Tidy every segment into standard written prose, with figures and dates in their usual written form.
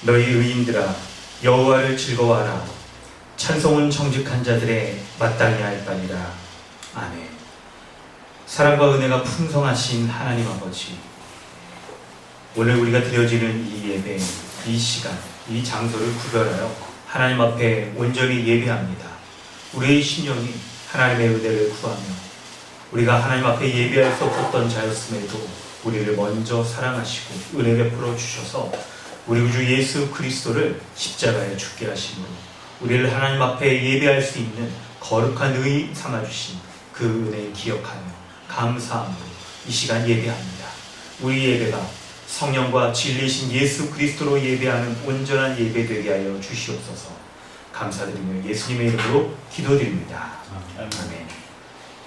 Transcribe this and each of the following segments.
너희 의인들아 여호와를 즐거워하라. 찬송은 정직한 자들의 마땅히 할 바니라. 아멘. 사랑과 은혜가 풍성하신 하나님 아버지, 오늘 우리가 드려지는 이 예배, 이 시간, 이 장소를 구별하여 하나님 앞에 온전히 예배합니다. 우리의 심령이 하나님의 은혜를 구하며 우리가 하나님 앞에 예배할 수 없었던 자였음에도 우리를 먼저 사랑하시고 은혜 베풀어 주셔서 우리 구주 예수 그리스도를 십자가에 죽게 하심으로 우리를 하나님 앞에 예배할 수 있는 거룩한 의인 삼아주신 그 은혜 기억하며 감사함으로 이 시간 예배합니다. 우리 예배가 성령과 진리신 예수 그리스도로 예배하는 온전한 예배 되게 하여 주시옵소서. 감사드리며 예수님의 이름으로 기도드립니다. 아멘.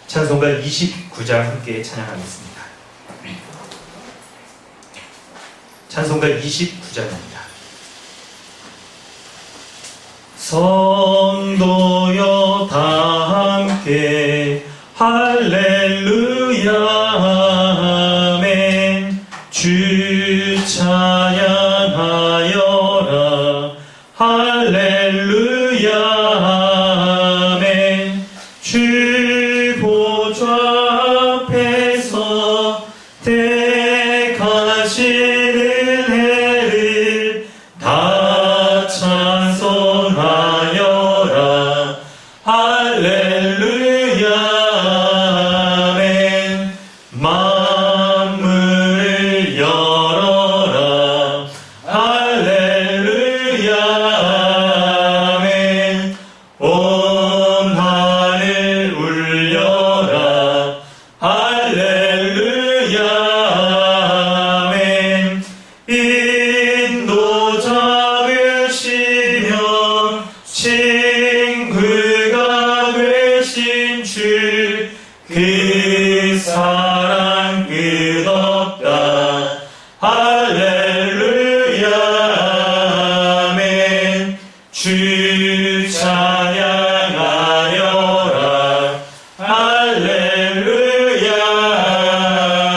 찬송가 29장 함께 찬양하겠습니다. 찬송가 29장입니다. 성도여 다 함께 할렐루야 아멘. 주 찬양하여라 할렐루야 아멘. 주 보좌 앞에서 택하시는 해를 다 찬송하여라 할렐루야 아멘. 만물을 열어라 할렐루야 아멘. 온 하늘 울려라 할렐루야 아멘. 인도자 되시며 친구가 되신 주 그 사랑 끝없다 할렐루야 아멘. 주 찬양하여라 할렐루야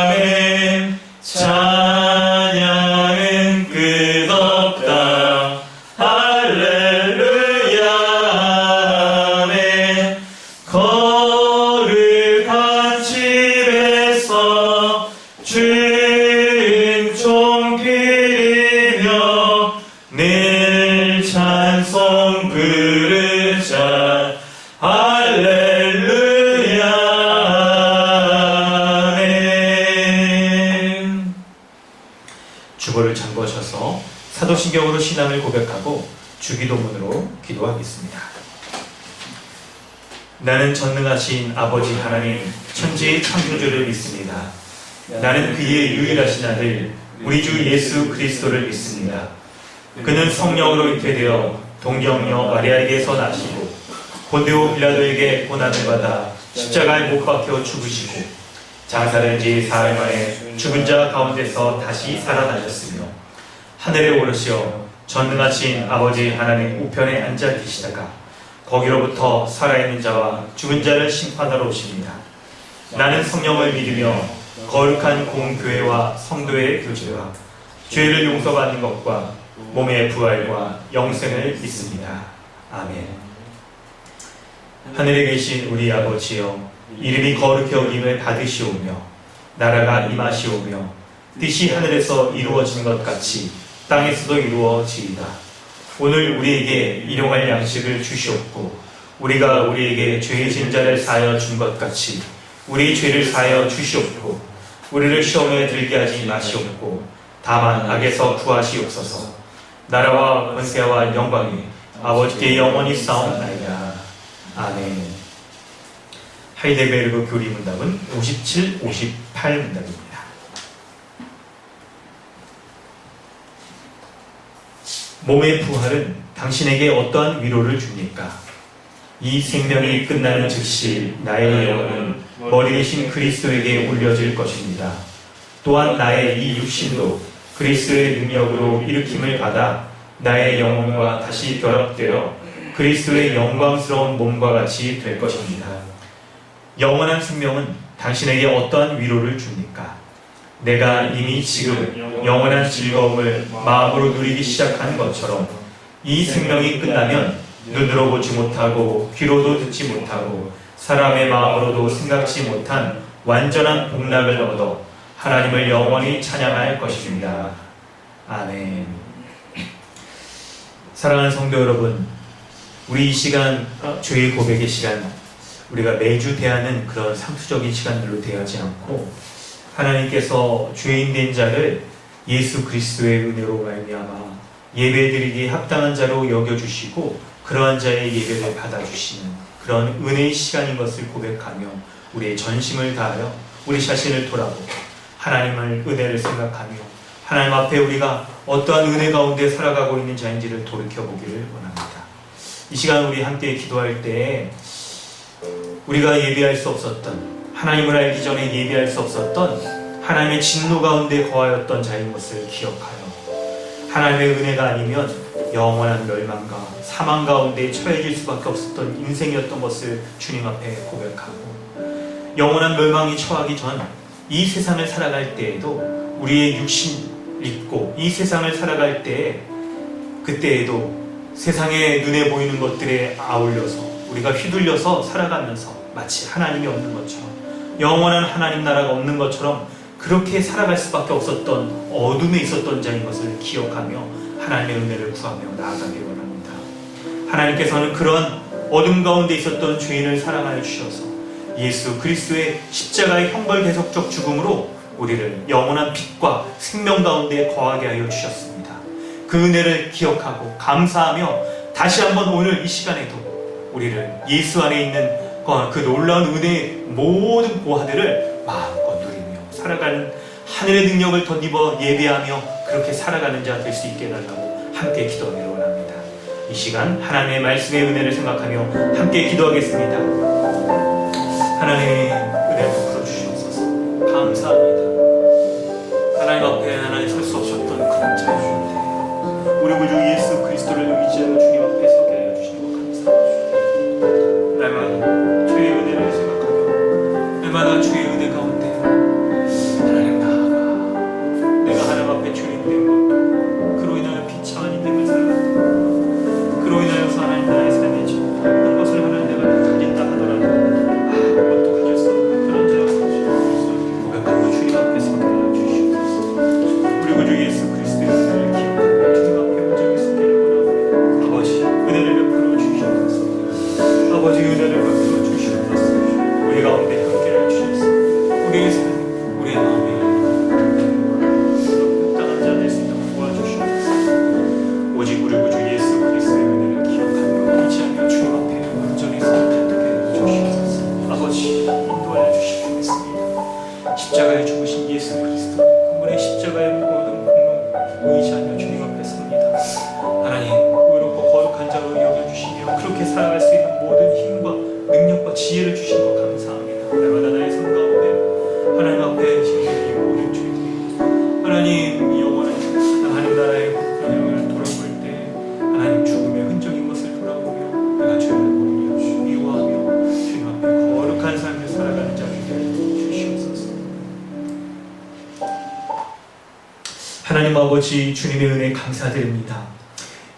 아멘. 찬양은 끝없다 할렐루야 아멘. 거룩한 집에서 은총 드리며 늘 찬송 부르자 할렐루야 아멘. 주보를 잠그셔서 사도신경으로 신앙을 고백하고 주기도문으로 기도하겠습니다. 나는 전능하신 아버지 하나님 천지의 창조주를 믿습니다. 나는 그의 유일하신 아들 우리 주 예수 그리스도를 믿습니다. 그는 성령으로 잉태되어 동정녀 마리아에게서 나시고 본디오 빌라도에게 고난을 받아 십자가에 못 박혀 죽으시고 장사된 지 사흘 만에 죽은 자 가운데서 다시 살아나셨으며 하늘에 오르시어 전능하신 아버지 하나님 우편에 앉아 계시다가 거기로부터 살아있는 자와 죽은 자를 심판하러 오십니다. 나는 성령을 믿으며 거룩한 공교회와 성도의 교제와 죄를 용서받는 것과 몸의 부활과 영생을 믿습니다. 아멘. 하늘에 계신 우리 아버지여, 이름이 거룩히 여김을 받으시오며 나라가 임하시오며 뜻이 하늘에서 이루어진 것 같이 땅에서도 이루어지이다. 오늘 우리에게 일용할 양식을 주시옵고 우리가 우리에게 죄의 진자를 사하여 준 것 같이 우리 죄를 사하여 주시옵고 우리를 시험에 들게 하지 마시옵고 다만 악에서 구하시옵소서. 나라와 권세와 영광이 아버지께 영원히 싸움나이다. 아멘. 하이델베르그 교리 문답은 57, 58 문답입니다. 몸의 부활은 당신에게 어떠한 위로를 줍니까? 이 생명이 끝나는 즉시 나의 영혼은 머리 대신 그리스도에게 올려질 것입니다. 또한 나의 이 육신도 그리스도의 능력으로 일으킴을 받아 나의 영혼과 다시 결합되어 그리스도의 영광스러운 몸과 같이 될 것입니다. 영원한 생명은 당신에게 어떠한 위로를 줍니까? 내가 이미 지금 영원한 즐거움을 마음으로 누리기 시작한 것처럼 이 생명이 끝나면 눈으로 보지 못하고 귀로도 듣지 못하고 사람의 마음으로도 생각지 못한 완전한 복락을 얻어 하나님을 영원히 찬양할 것입니다. 아멘. 사랑하는 성도 여러분, 우리 이 시간 주의 고백의 시간, 우리가 매주 대하는 그런 상투적인 시간들로 대하지 않고 하나님께서 죄인 된 자를 예수 그리스도의 은혜로 말미암아 예배드리기에 합당한 자로 여겨주시고 그러한 자의 예배를 받아주시는 그런 은혜의 시간인 것을 고백하며 우리의 전심을 다하여 우리 자신을 돌아보고 하나님을 은혜를 생각하며 하나님 앞에 우리가 어떠한 은혜 가운데 살아가고 있는 자인지를 돌이켜보기를 원합니다. 이 시간 우리 함께 기도할 때 우리가 예비할 수 없었던, 하나님을 알기 전에 예비할 수 없었던 하나님의 진노 가운데 거하였던 자인 것을 기억하여 하나님의 은혜가 아니면 영원한 멸망과 사망 가운데 처해질 수밖에 없었던 인생이었던 것을 주님 앞에 고백하고 영원한 멸망이 처하기 전 이 세상을 살아갈 때에도 우리의 육신 잊고 이 세상을 살아갈 때에 그때에도 세상의 눈에 보이는 것들에 아울려서 우리가 휘둘려서 살아가면서 마치 하나님이 없는 것처럼 영원한 하나님 나라가 없는 것처럼 그렇게 살아갈 수밖에 없었던 어둠에 있었던 자인 것을 기억하며 하나님의 은혜를 구하며 나아가길 원합니다. 하나님께서는 그런 어둠 가운데 있었던 죄인을 사랑하여 주셔서 예수 그리스도의 십자가의 형벌 대속적 죽음으로 우리를 영원한 빛과 생명 가운데 거하게 하여 주셨습니다. 그 은혜를 기억하고 감사하며 다시 한번 오늘 이 시간에도 우리를 예수 안에 있는 그 놀라운 은혜의 모든 보화들을 마음껏 누리며 살아가는 하늘의 능력을 덧입어 예배하며 그렇게 살아가는 자 될 수 있게 해달라고 함께 기도하기를 원합니다. 이 시간 하나님의 말씀의 은혜를 생각하며 함께 기도하겠습니다. 하나님의 은혜를 베풀어 주시옵소서. 감사합니다. 하나님 앞에 하나님 설 수 없었던 그런 자유주인데 우리 구주 예수 그리스도를 의지하여 주님 앞에 서게 하여 주시는 것 감사합니다. 날마다 주의 은혜를 생각하며 날마다 주의 은혜 가운데 하나님 나아가 내가 하나님 앞에 주님 된 것도 그로 인하여 비참한 인생을 살았다. 그로 인하여서 하나님 나의 삶에 어떤 것을 하나님 내가 가진다 하더라도 아무것도 가질 수 없는 그런 자였어 고백하며 주님 앞에 서게 하여 주시옵소서. 우리 구주 예수 그리스도의 은혜를 기억하며 주님 앞에 온전히 서기를 원하오니 아버지 은혜를 베풀어 주시옵소서. 아버지 은혜를 베풀어 주시옵소서. 우리 가운데 함께하여 주셔서 우리의 삶, 우리의 마음에 합당한 자 될 수 있도록 도와주시옵소서. 오직 우리 구주 예수 그리스도의 은혜를 기억하며 의지하며 주님 앞에 온전히 서게 하여 주시옵소서. 아버지 인도하여 주시옵소서. 십자가에 죽으신 예수 그리스도 그분의 십자가의 모든 공로 의지하며 주님 앞에 섭니다. 하나님 의롭고 거룩한 자로 여겨주시며 그렇게 살아갈 수 있는 모든 힘과 능력과 지혜를 주신 것 감사합니다. 날마다 나의 삶 가운데 하나님 앞에 지금 이 모든 죄들이 하나님 영원한 하나님 나라의 영을 돌아볼 때 하나님 죽음의 흔적인 것을 돌아보며 내가 죄를 보며 미워하며 주님 앞에 거룩한 삶을 살아가는 자를 주시옵소서. 하나님 아버지 주님의 은혜에 감사드립니다.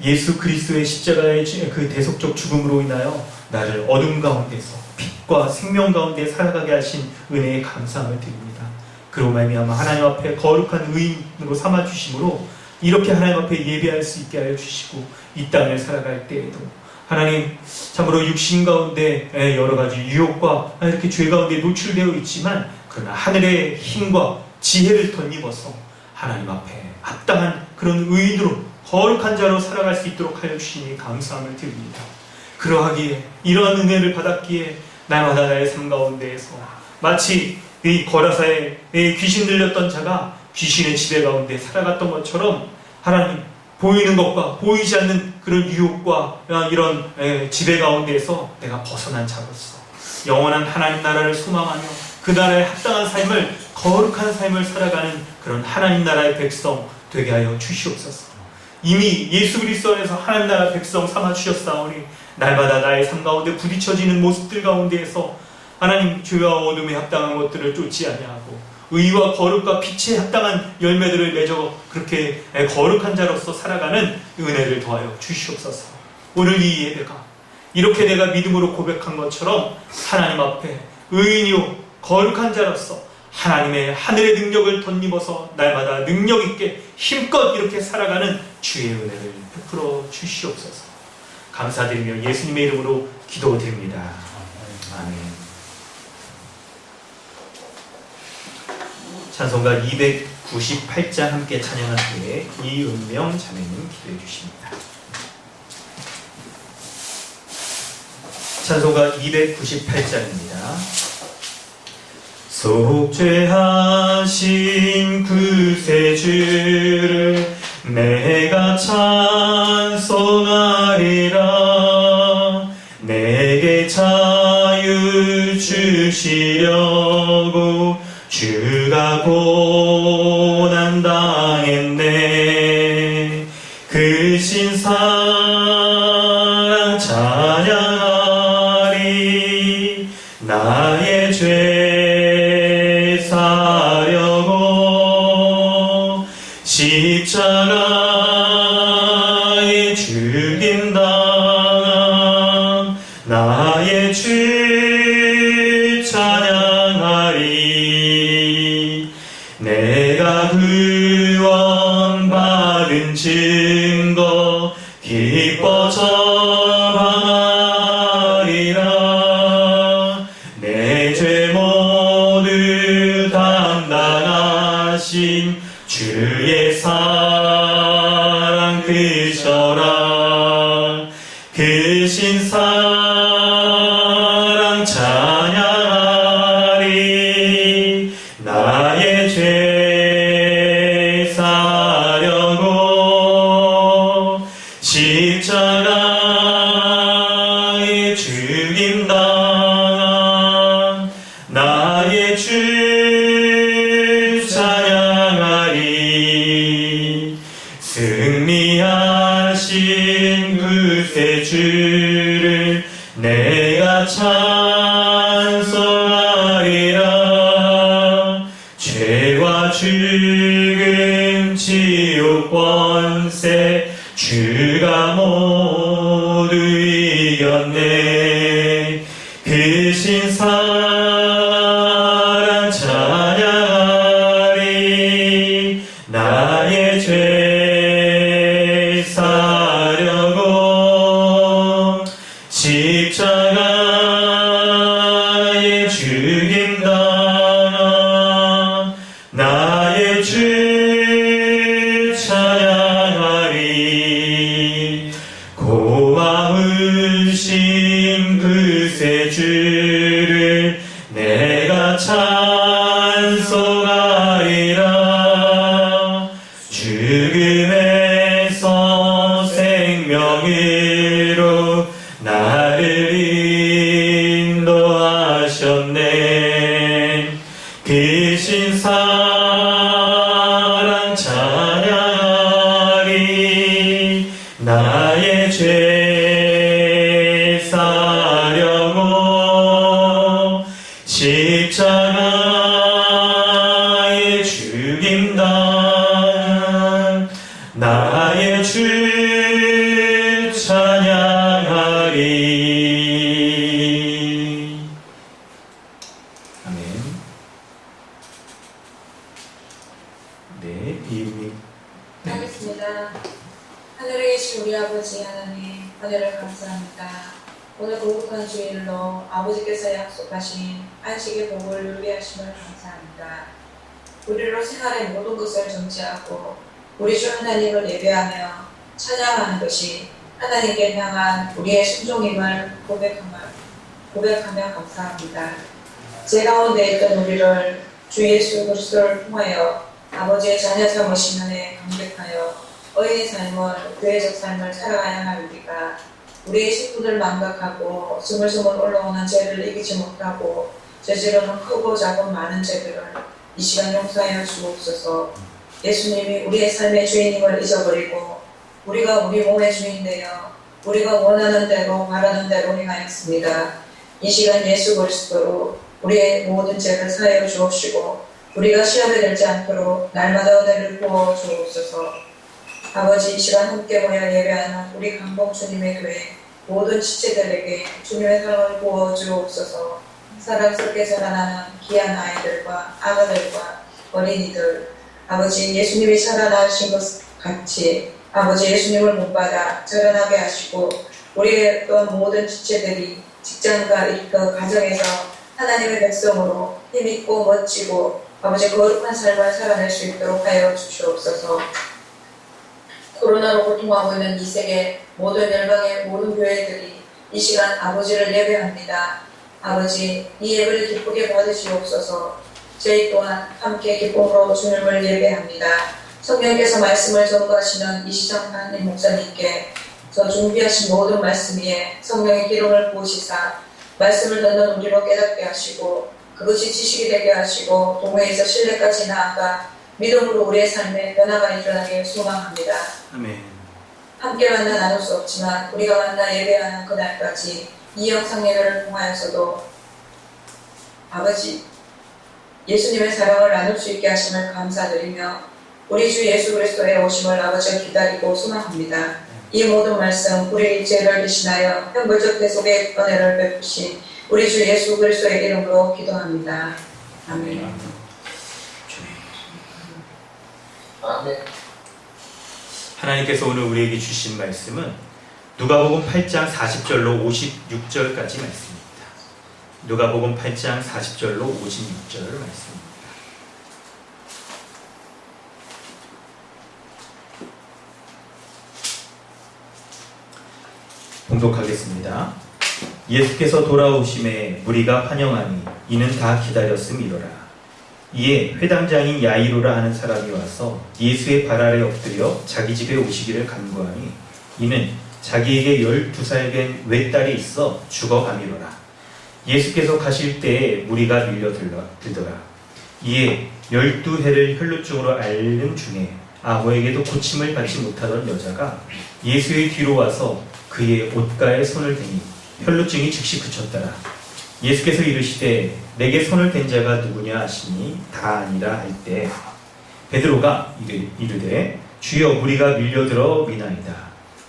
예수 그리스도의 십자가의 그 대속적 죽음으로 인하여 나를 어둠 가운데서 빛과 생명 가운데 살아가게 하신 은혜에 감사함을 드립니다. 그로 말미암아 하나님 앞에 거룩한 의인으로 삼아주심으로 이렇게 하나님 앞에 예배할 수 있게 하여 주시고 이 땅을 살아갈 때에도 하나님 참으로 육신 가운데 여러 가지 유혹과 이렇게 죄 가운데 노출되어 있지만 그러나 하늘의 힘과 지혜를 덧입어서 하나님 앞에 합당한 그런 의인으로 거룩한 자로 살아갈 수 있도록 하여 주시니 감사함을 드립니다. 그러하기에 이러한 은혜를 받았기에 날마다 나의 삶 가운데에서 마치 이 거라사에 귀신 들렸던 자가 귀신의 지배 가운데 살아갔던 것처럼 하나님 보이는 것과 보이지 않는 그런 유혹과 이런 지배 가운데에서 내가 벗어난 자로서 영원한 하나님 나라를 소망하며 그 나라에 합당한 삶을 거룩한 삶을 살아가는 그런 하나님 나라의 백성 되게 하여 주시옵소서. 이미 예수 그리스도 안에서 하나님 나라 백성 삼아 주셨사오니 날마다 나의 삶 가운데 부딪혀지는 모습들 가운데에서 하나님 죄와 어둠에 합당한 것들을 쫓지 아니하고 의와 거룩과 빛에 합당한 열매들을 맺어 그렇게 거룩한 자로서 살아가는 은혜를 더하여 주시옵소서. 오늘 이 예배가 이렇게 내가 믿음으로 고백한 것처럼 하나님 앞에 의인이요 거룩한 자로서 하나님의 하늘의 능력을 덧입어서 날마다 능력 있게 힘껏 이렇게 살아가는 주의 은혜를 베풀어 주시옵소서. 감사드리며 예수님의 이름으로 기도드립니다. 아멘. 찬송가 298장 함께 찬양한 후에 이은명 자매님 기도해 주십니다. 찬송가 298장입니다. 속죄하신 구세주를 내가 찬송하리라. 내게 자유 주시려고 주가 고난 당했네. 그 신사랑 찬양하리. 나의 죄 사려고 십자가에 죽임 당한 나의 주 찬양하리. 내가 구원받은 증거 기뻐 전하리라. 내 죄 모두 담당하신 주의 사랑 크셔라. 크신 사랑 찬양하리. 나의 죄 사려고 십자가에 죽임 당한 나의 주 찬양하리. 승리하신 구세주를 내가 찬송하리라. 죄와 죽음 지옥 권세 주가 모두 이겼네. 크신 사랑 찬양하리. 나의 죄 사려고 십자가에 죽임 당한 나의 주 찬양하리. 고마우신 구세주를 내가 찬송하리라. 죽음에서 생명으로 나를 인도하셨네. 크신 사랑 찬양하리. 나의 죄 사려고 십자가에 죽임 당한 나의 주 찬양하리. 아멘. 네, 이음이 하겠습니다. 하늘에 계신 우리 아버지 하나님, 은혜를 감사합니다. 오늘 거룩한 주일로 아버지께서 약속하신 안식의 복을 누리게 하심을 감사합니다. 우리로 생활의 모든 것을 정지하고 우리 주 하나님을 예배하며 찬양하는 것이 하나님께 향한 우리의 순종임을 고백하며 감사합니다. 제 가운데 있던 우리를 주 예수 그리스도를 통하여 아버지의 자녀 삼으신 은혜에 감격하여 어린이 삶을, 교회적 삶을 살아가야 할 우리가 우리의 식구들 망각하고 스물스물 올라오는 죄를 이기지 못하고 저지르는 크고 작은 많은 죄들을 이 시간 용서하여 주옵소서. 예수님이 우리의 삶의 주인임을 잊어버리고 우리가 우리 몸의 주인 되어 우리가 원하는 대로 바라는 대로 행하였습니다. 이 시간 예수 그리스도로 우리의 모든 죄를 사하여 주옵시고 우리가 시험에 들지 않도록 날마다 은혜를 부어 주옵소서. 아버지, 이 시간 함께 모여 예배하는 우리 강복 주님의 교회 모든 지체들에게 주님의 사랑을 부어 주옵소서. 사랑스럽게 자라나는 귀한 아이들과 아가들과 어린이들, 아버지 예수님이 자라나신 것 같이 아버지 예수님을 본받아 자라나게 하시고, 우리의 또한 모든 지체들이 직장과 그 가정에서 하나님의 백성으로 힘있고 멋지고 아버지 거룩한 삶을 살아낼 수 있도록 하여 주시옵소서. 코로나로 고통하고 있는 이 세계 모든 열방의 모든 교회들이 이 시간 아버지를 예배합니다. 아버지, 이 예배를 기쁘게 받으시옵소서. 저희 또한 함께 기쁨으로 주님을 예배합니다. 성령께서 말씀을 전거하시는 이시정 하나님 목사님께 저 준비하신 모든 말씀 위에 성령의 기름을 부으시사 말씀을 듣는 우리로 깨닫게 하시고 그것이 지식이 되게 하시고 동회에서 신뢰까지 나아가 믿음으로 우리의 삶에 변화가 일어나길 소망합니다. 아멘. 함께 만나 나눌 수 없지만 우리가 만나 예배하는 그날까지 이 영상 예배를 통하여서도 아버지 예수님의 사랑을 나눌 수 있게 하심을 감사드리며 우리 주 예수 그리스도의 오심을 아버지가 기다리고 소망합니다. 이 모든 말씀 우리 죄를 대신하여 형벌적 대속의 은혜를 베푸신 우리 주 예수 그리스도의 이름으로 기도합니다. 아멘. 아멘. 하나님께서 오늘 우리에게 주신 말씀은 누가복음 8장 40절로 56절까지 말씀입니다. 누가복음 8장 40절로 56절 말씀입니다. 봉독하겠습니다. 예수께서 돌아오심에 무리가 환영하니 이는 다 기다렸음이로라. 이에 회당장인 야이로라 하는 사람이 와서 예수의 발 아래 엎드려 자기 집에 오시기를 간구하니 이는 자기에게 12살 된 외딸이 있어 죽어가미로라. 예수께서 가실 때에 무리가 밀려들더라. 이에 12해를 혈루증으로 앓는 중에 아무에게도 고침을 받지 못하던 여자가 예수의 뒤로 와서 그의 옷가에 손을 대니 혈루증이 즉시 그쳤더라. 예수께서 이르시되 내게 손을 댄 자가 누구냐 하시니 다 아니라 할 때 베드로가 이르되 주여 무리가 밀려들어 미나이다.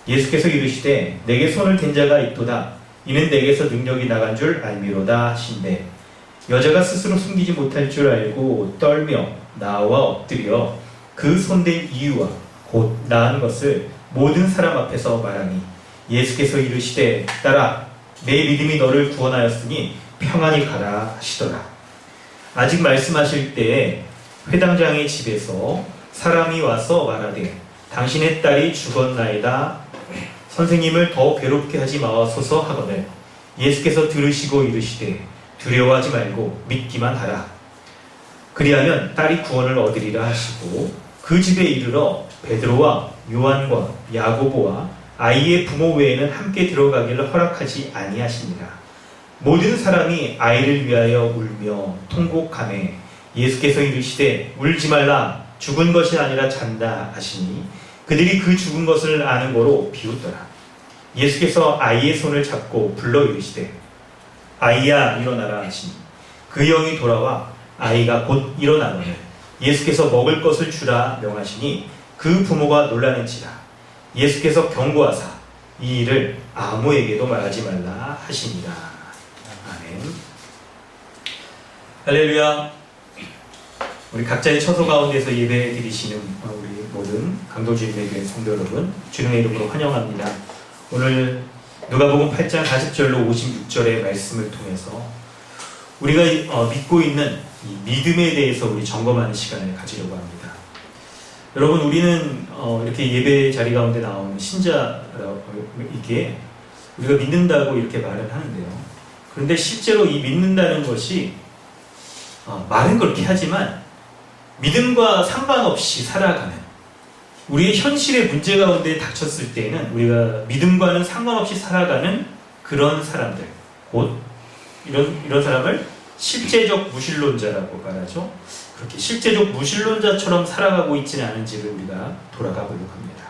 예수께서 이르시되 내게 손을 댄 자가 있도다. 이는 내게서 능력이 나간 줄 알미로다 하신대 여자가 스스로 숨기지 못할 줄 알고 떨며 나와 엎드려 그 손댄 이유와 곧 나은 것을 모든 사람 앞에서 말하니 예수께서 이르시되 딸아 내 믿음이 너를 구원하였으니 평안히 가라 하시더라. 아직 말씀하실 때에 회당장의 집에서 사람이 와서 말하되 당신의 딸이 죽었나이다. 선생님을 더 괴롭게 하지 마소서 하거늘 예수께서 들으시고 이르시되 두려워하지 말고 믿기만 하라. 그리하면 딸이 구원을 얻으리라 하시고 그 집에 이르러 베드로와 요한과 야고보와 아이의 부모 외에는 함께 들어가기를 허락하지 아니하시니라. 모든 사람이 아이를 위하여 울며 통곡하매 예수께서 이르시되 울지 말라 죽은 것이 아니라 잔다 하시니 그들이 그 죽은 것을 아는 거로 비웃더라. 예수께서 아이의 손을 잡고 불러 이르시되 아이야 일어나라 하시니 그 영이 돌아와 아이가 곧 일어나거늘 예수께서 먹을 것을 주라 명하시니 그 부모가 놀라는지라. 예수께서 경고하사 이 일을 아무에게도 말하지 말라 하시니라. 아멘. 할렐루야. 우리 각자의 처소 가운데서 예배 드리시는 우리 모든 강도주님의 교회 성도 여러분 주님의 이름으로 환영합니다. 오늘 누가복음 8장 40절로 56절의 말씀을 통해서 우리가 믿고 있는 이 믿음에 대해서 우리 점검하는 시간을 가지려고 합니다. 여러분 우리는 이렇게 예배 자리 가운데 나오는 신자이기에 우리가 믿는다고 이렇게 말을 하는데요. 그런데 실제로 이 믿는다는 것이 말은 그렇게 하지만 믿음과 상관없이 살아가는 우리의 현실의 문제 가운데 닥쳤을 때에는 우리가 믿음과는 상관없이 살아가는 그런 사람들, 곧 이런 사람을 실제적 무신론자라고 말하죠. 그렇게 실제적 무신론자처럼 살아가고 있지는 않은지를 우리가 돌아가 보려고 합니다.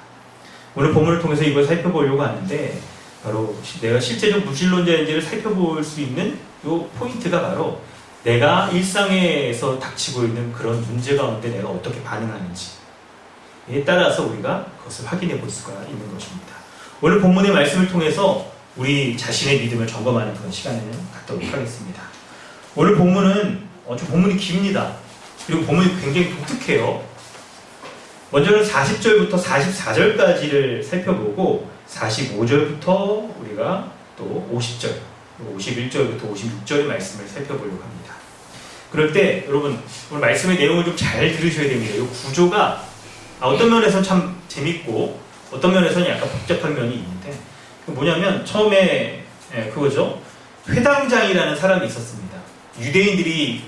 오늘 본문을 통해서 이걸 살펴보려고 하는데 바로 내가 실제적 무신론자인지를 살펴볼 수 있는 이 포인트가 바로 내가 일상에서 닥치고 있는 그런 문제 가운데 내가 어떻게 반응하는지에 따라서 우리가 그것을 확인해 볼 수가 있는 것입니다. 오늘 본문의 말씀을 통해서 우리 자신의 믿음을 점검하는 그런 시간을 갖도록 하겠습니다. 오늘 본문은 좀 본문이 깁니다. 그리고 본문이 굉장히 독특해요. 먼저는 40절부터 44절까지를 살펴보고 45절부터 우리가 또 50절, 51절부터 56절의 말씀을 살펴보려고 합니다. 그럴 때 여러분 오늘 말씀의 내용을 좀 잘 들으셔야 됩니다. 이 구조가 어떤 면에서는 참 재밌고 어떤 면에서는 약간 복잡한 면이 있는데 뭐냐면 처음에 그거죠. 회당장이라는 사람이 있었습니다. 유대인들이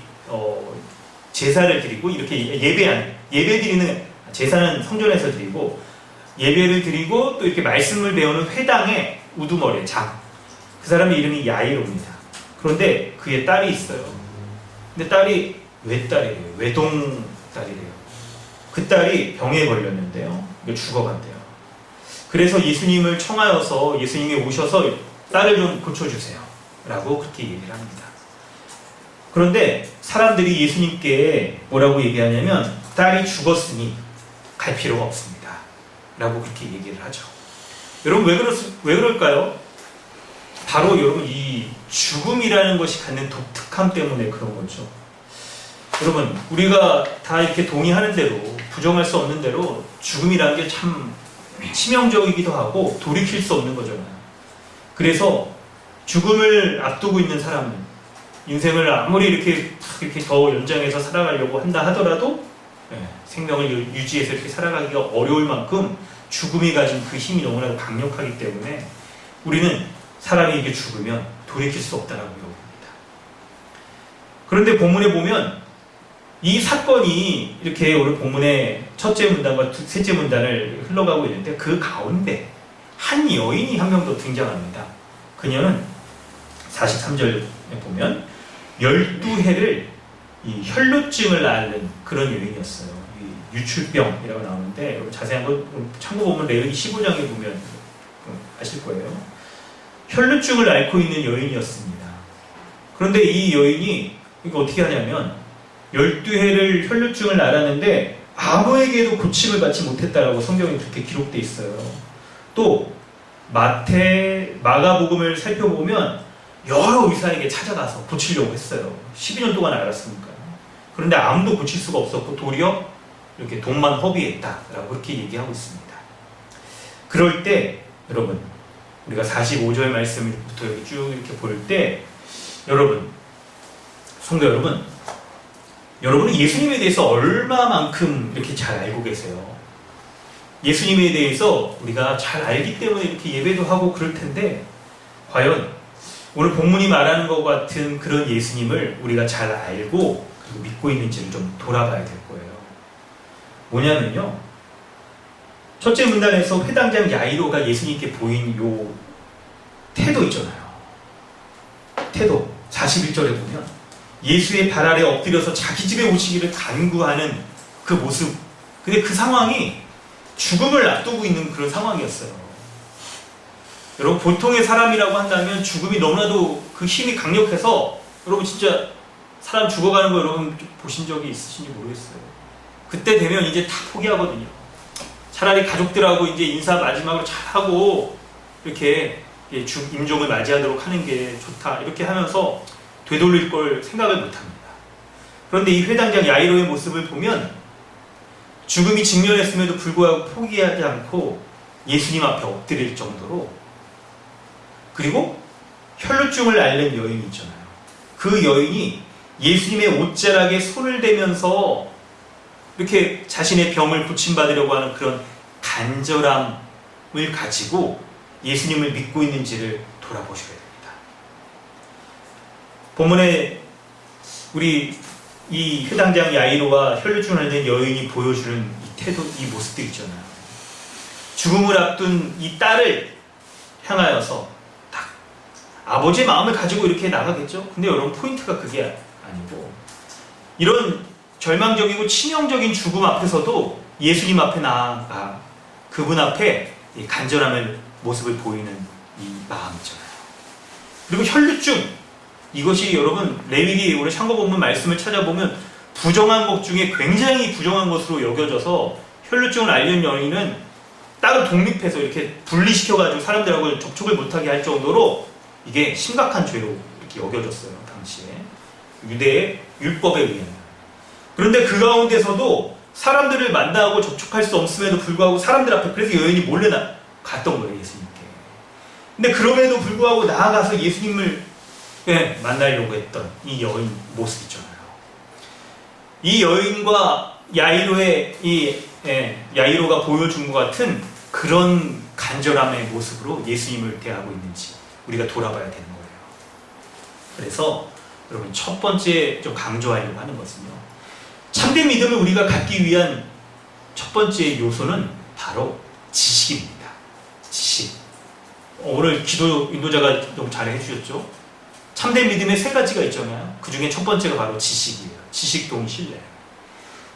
제사를 드리고 이렇게 예배 드리는 제사는 성전에서 드리고 예배를 드리고 또 이렇게 말씀을 배우는 회당의 우두머리 장. 그 사람의 이름이 야이로입니다. 그런데 그의 딸이 있어요. 근데 딸이 외딸이래요. 외동 딸이래요. 그 딸이 병에 걸렸는데요. 죽어간대요. 그래서 예수님을 청하여서 예수님이 오셔서 딸을 좀 고쳐주세요. 라고 그렇게 얘기를 합니다. 그런데 사람들이 예수님께 뭐라고 얘기하냐면 딸이 죽었으니 갈 필요가 없습니다. 라고 그렇게 얘기를 하죠. 여러분 왜 그럴까요? 바로 여러분 이 죽음이라는 것이 갖는 독특함 때문에 그런 거죠. 여러분 우리가 다 이렇게 동의하는 대로 부정할 수 없는 대로 죽음이라는 게 참 치명적이기도 하고 돌이킬 수 없는 거잖아요. 그래서 죽음을 앞두고 있는 사람은 인생을 아무리 이렇게 더 연장해서 살아가려고 한다 하더라도 생명을 유지해서 이렇게 살아가기가 어려울 만큼 죽음이 가진 그 힘이 너무나도 강력하기 때문에 우리는 사람이 이게 죽으면 돌이킬 수 없다라고 봅니다. 그런데 본문에 보면 이 사건이 이렇게 오늘 본문의 첫째 문단과 셋째 문단을 흘러가고 있는데 그 가운데 한 여인이 한 명 더 등장합니다. 그녀는 43절에 보면 12해를 이 혈루증을 앓는 그런 여인이었어요. 이 유출병이라고 나오는데 자세한 거 참고 보면 레위기 15장에 보면 아실 거예요. 혈루증을 앓고 있는 여인이었습니다. 그런데 이 여인이 이거 어떻게 하냐면 12해를 혈루증을 앓았는데 아무에게도 고침을 받지 못했다라고 성경에 그렇게 기록되어 있어요. 또 마가복음을 살펴보면 여러 의사에게 찾아가서 고치려고 했어요. 12년 동안 앓았으니까요. 그런데 아무도 고칠 수가 없었고 도리어 이렇게 돈만 허비했다라고 그렇게 얘기하고 있습니다. 그럴 때 여러분 우리가 45절 말씀부터 쭉 이렇게 볼 때 여러분 성도 여러분은 예수님에 대해서 얼마만큼 이렇게 잘 알고 계세요? 예수님에 대해서 우리가 잘 알기 때문에 이렇게 예배도 하고 그럴 텐데 과연 오늘 본문이 말하는 것 같은 그런 예수님을 우리가 잘 알고 그리고 믿고 있는지를 좀 돌아봐야 될 거예요. 뭐냐면요. 첫째 문단에서 회당장 야이로가 예수님께 보인 요 태도 있잖아요. 태도 41절에 보면 예수의 발 아래 엎드려서 자기 집에 오시기를 간구하는 그 모습. 근데 그 상황이 죽음을 앞두고 있는 그런 상황이었어요. 여러분 보통의 사람이라고 한다면 죽음이 너무나도 그 힘이 강력해서 여러분 진짜 사람 죽어가는 거 여러분 보신 적이 있으신지 모르겠어요. 그때 되면 이제 다 포기하거든요. 차라리 가족들하고 이제 인사 마지막으로 잘하고 이렇게 임종을 맞이하도록 하는 게 좋다 이렇게 하면서 되돌릴 걸 생각을 못합니다. 그런데 이 회당장 야이로의 모습을 보면 죽음이 직면했음에도 불구하고 포기하지 않고 예수님 앞에 엎드릴 정도로 그리고 혈루증을 앓는 여인이 있잖아요. 그 여인이 예수님의 옷자락에 손을 대면서 이렇게 자신의 병을 고침받으려고 하는 그런 간절함을 가지고 예수님을 믿고 있는지를 돌아보셔야 됩니다. 본문에 우리 이 회당장 야이로와 혈루증을 앓는 여인이 보여주는 이 태도, 이 모습들 있잖아요. 죽음을 앞둔 이 딸을 향하여서 딱 아버지의 마음을 가지고 이렇게 나가겠죠. 근데 여러분 포인트가 그게 아니고 이런 절망적이고 치명적인 죽음 앞에서도 예수님 앞에 나아가 그분 앞에 이 간절함의 모습을 보이는 이 마음 있잖아요. 그리고 혈루증 이것이 여러분 레위기 우리 창고본문 말씀을 찾아보면 부정한 것 중에 굉장히 부정한 것으로 여겨져서 혈루증을 앓는 여인은 따로 독립해서 이렇게 분리시켜가지고 사람들하고 접촉을 못하게 할 정도로 이게 심각한 죄로 이렇게 여겨졌어요. 당시에 유대의 율법에 의하면. 그런데 그 가운데서도 사람들을 만나고 접촉할 수 없음에도 불구하고 사람들 앞에 그래서 여인이 몰래 갔던 거예요. 예수님께. 근데 그럼에도 불구하고 나아가서 예수님을 만나려고 했던 이 여인 모습 있잖아요. 이 여인과 야이로의 야이로가 보여준 것 같은 그런 간절함의 모습으로 예수님을 대하고 있는지 우리가 돌아봐야 되는 거예요. 그래서 여러분 첫 번째 좀 강조하려고 하는 것은요. 참된 믿음을 우리가 갖기 위한 첫 번째 요소는 바로 지식입니다. 지식. 오늘 기도 인도자가 너무 잘 해주셨죠? 참된 믿음의 세 가지가 있잖아요. 그 중에 첫 번째가 바로 지식이에요. 지식 동신뢰.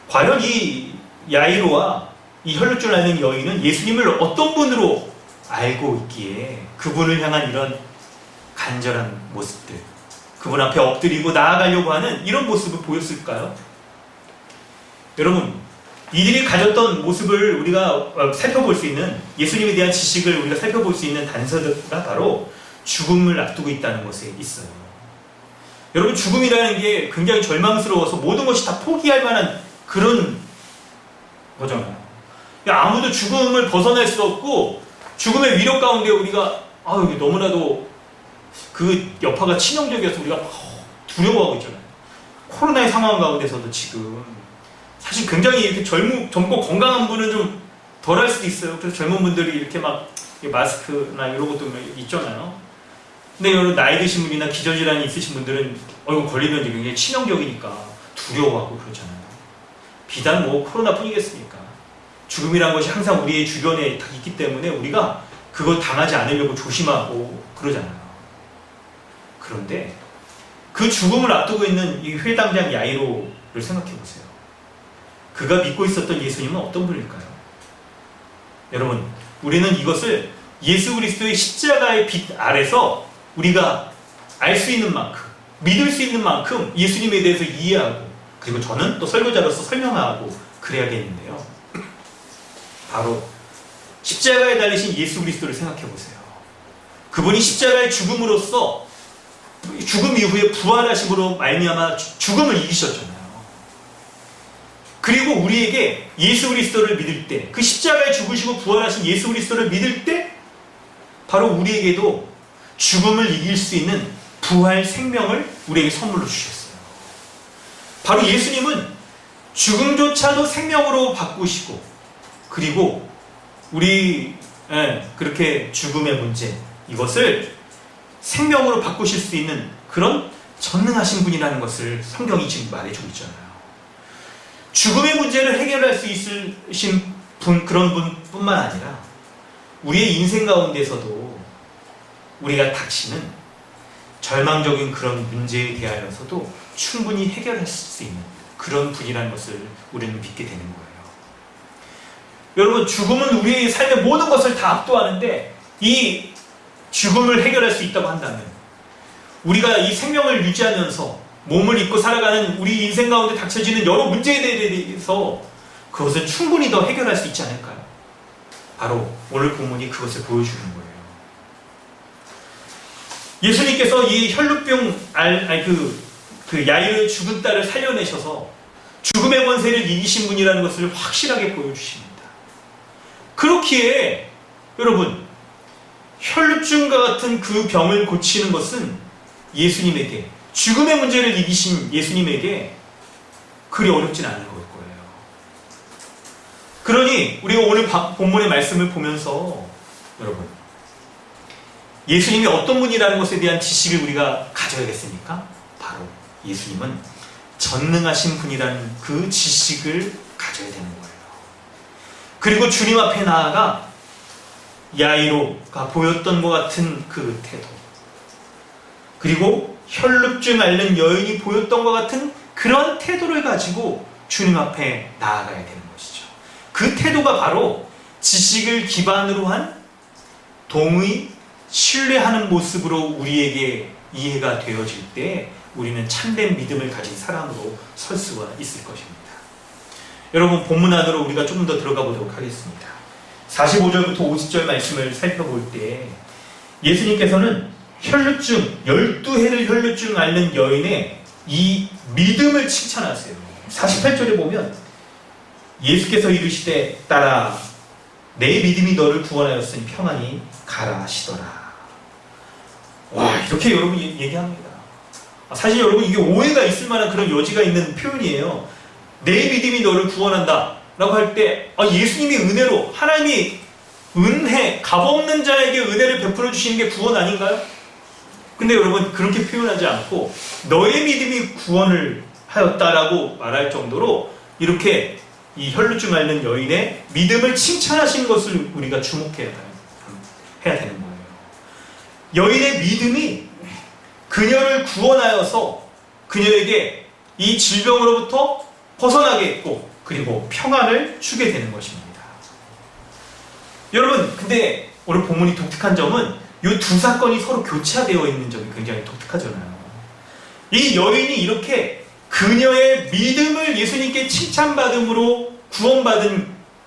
과연 이 야이로와 이 혈루증을 앓는 여인은 예수님을 어떤 분으로 알고 있기에 그분을 향한 이런 간절한 모습들, 그분 앞에 엎드리고 나아가려고 하는 이런 모습을 보였을까요? 여러분, 이들이 가졌던 모습을 우리가 살펴볼 수 있는, 예수님에 대한 지식을 우리가 살펴볼 수 있는 단서가 바로 죽음을 앞두고 있다는 것에 있어요. 여러분, 죽음이라는 게 굉장히 절망스러워서 모든 것이 다 포기할 만한 그런 거잖아요. 아무도 죽음을 벗어날 수 없고 죽음의 위력 가운데 우리가 이게 너무나도 그 여파가 치명적이어서 우리가 두려워하고 있잖아요. 코로나의 상황 가운데서도 지금 사실 굉장히 이렇게 젊고 건강한 분은 좀 덜 할 수도 있어요. 그래서 젊은 분들이 이렇게 막 마스크나 이런 것도 있잖아요. 근데 여러분 나이 드신 분이나 기저질환이 있으신 분들은 이거 걸리면 굉장히 치명적이니까 두려워하고 그러잖아요. 비단 코로나뿐이겠습니까? 죽음이란 것이 항상 우리의 주변에 다 있기 때문에 우리가 그걸 당하지 않으려고 조심하고 그러잖아요. 그런데 그 죽음을 앞두고 있는 이 회당장 야이로를 생각해 보세요. 그가 믿고 있었던 예수님은 어떤 분일까요? 여러분, 우리는 이것을 예수 그리스도의 십자가의 빛 아래서 우리가 알 수 있는 만큼, 믿을 수 있는 만큼 예수님에 대해서 이해하고, 그리고 저는 또 설교자로서 설명하고 그래야겠는데요. 바로 십자가에 달리신 예수 그리스도를 생각해 보세요. 그분이 십자가의 죽음으로써 죽음 이후에 부활하심으로 말미암아 죽음을 이기셨잖아요. 그리고 우리에게 예수 그리스도를 믿을 때, 그 십자가에 죽으시고 부활하신 예수 그리스도를 믿을 때 바로 우리에게도 죽음을 이길 수 있는 부활 생명을 우리에게 선물로 주셨어요. 바로 예수님은 죽음조차도 생명으로 바꾸시고, 그리고 우리 그렇게 죽음의 문제, 이것을 생명으로 바꾸실 수 있는 그런 전능하신 분이라는 것을 성경이 지금 말해주고 있잖아요. 죽음의 문제를 해결할 수 있으신 분, 그런 분뿐만 아니라 우리의 인생 가운데서도 우리가 닥치는 절망적인 그런 문제에 대하여서도 충분히 해결할 수 있는 그런 분이라는 것을 우리는 믿게 되는 거예요. 여러분, 죽음은 우리의 삶의 모든 것을 다 압도하는데 이 죽음을 해결할 수 있다고 한다면 우리가 이 생명을 유지하면서 몸을 입고 살아가는 우리 인생 가운데 닥쳐지는 여러 문제에 대해서 그것을 충분히 더 해결할 수 있지 않을까요? 바로 오늘 본문이 그것을 보여주는 거예요. 예수님께서 이 혈루병 그 야이로의 죽은 딸을 살려내셔서 죽음의 권세를 이기신 분이라는 것을 확실하게 보여주십니다. 그렇기에 여러분, 혈루증과 같은 그 병을 고치는 것은 예수님에게, 죽음의 문제를 이기신 예수님에게 그리 어렵진 않은 걸 거예요. 그러니 우리가 오늘 본문의 말씀을 보면서 여러분, 예수님이 어떤 분이라는 것에 대한 지식을 우리가 가져야겠습니까? 바로 예수님은 전능하신 분이라는 그 지식을 가져야 되는 거예요. 그리고 주님 앞에 나아가 야이로가 보였던 것 같은 그 태도, 그리고 혈루증 앓는 여인이 보였던 것 같은 그런 태도를 가지고 주님 앞에 나아가야 되는 것이죠. 그 태도가 바로 지식을 기반으로 한 동의, 신뢰하는 모습으로 우리에게 이해가 되어질 때 우리는 참된 믿음을 가진 사람으로 설 수가 있을 것입니다. 여러분, 본문 안으로 우리가 조금 더 들어가 보도록 하겠습니다. 45절부터 50절 말씀을 살펴볼 때 예수님께서는 혈루증, 12해를 혈루증 앓는 여인의 이 믿음을 칭찬하세요. 48절에 보면 예수께서 이르시되 딸아 내 믿음이 너를 구원하였으니 평안히 가라 하시더라. 와, 이렇게 여러분 얘기합니다. 사실 여러분 이게 오해가 있을 만한 그런 여지가 있는 표현이에요. 내 믿음이 너를 구원한다 라고 할 때 예수님이 은혜로, 하나님이 은혜, 값없는 자에게 은혜를 베풀어 주시는 게 구원 아닌가요? 근데 여러분 그렇게 표현하지 않고 너의 믿음이 구원을 하였다라고 말할 정도로 이렇게 이 혈루증 앓는 여인의 믿음을 칭찬하신 것을 우리가 주목해야 되는 거예요. 여인의 믿음이 그녀를 구원하여서 그녀에게 이 질병으로부터 벗어나게 했고 그리고 평안을 주게 되는 것입니다. 여러분, 근데 오늘 본문이 독특한 점은 이 두 사건이 서로 교차되어 있는 점이 굉장히 독특하잖아요. 이 여인이 이렇게 그녀의 믿음을 예수님께 칭찬받음으로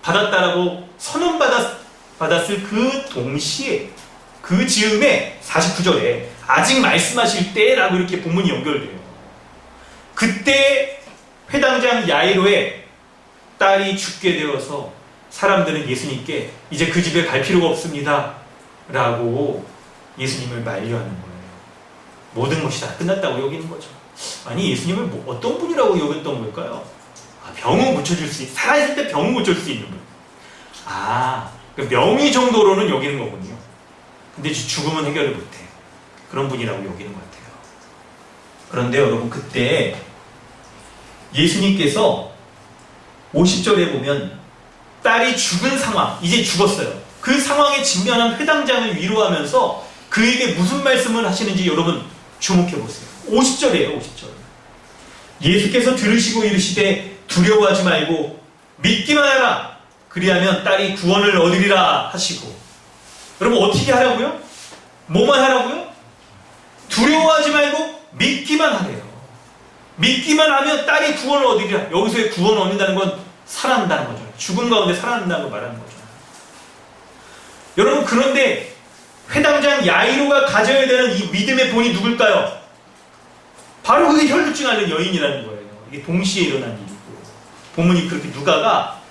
받았다라고 선언받았을 그 동시에 그 즈음에 49절에 아직 말씀하실 때라고 이렇게 본문이 연결돼요. 그때 회당장 야이로의 딸이 죽게 되어서 사람들은 예수님께 이제 그 집에 갈 필요가 없습니다 라고 예수님을 만류하는 거예요. 모든 것이 다 끝났다고 여기는 거죠. 아니, 예수님을 어떤 분이라고 여겼던 걸까요? 병은 고쳐줄 수 있는, 살아있을 때 병은 고쳐줄 수 있는 분. 명의 정도로는 여기는 거군요. 근데 죽음은 해결을 못해. 그런 분이라고 여기는 것 같아요. 그런데 여러분, 그때 예수님께서 50절에 보면 딸이 죽은 상황, 이제 죽었어요. 그 상황에 직면한 회당장을 위로하면서 그에게 무슨 말씀을 하시는지 여러분 주목해 보세요. 50절이에요, 50절. 예수께서 들으시고 이르시되 두려워하지 말고 믿기만 하라. 그리하면 딸이 구원을 얻으리라 하시고. 여러분, 어떻게 하라고요? 뭐만 하라고요? 두려워하지 말고 믿기만 하래요. 믿기만 하면 딸이 구원을 얻으리라. 여기서의 구원을 얻는다는 건 살아난다는 거죠. 죽은 가운데 살아난다는 걸 말하는 거죠. 여러분, 그런데 회당장 야이로가 가져야 되는 이 믿음의 본이 누굴까요? 바로 그게 혈루증 앓는 여인이라는 거예요. 이게 동시에 일어난 일이고, 본문이 그렇게 누가가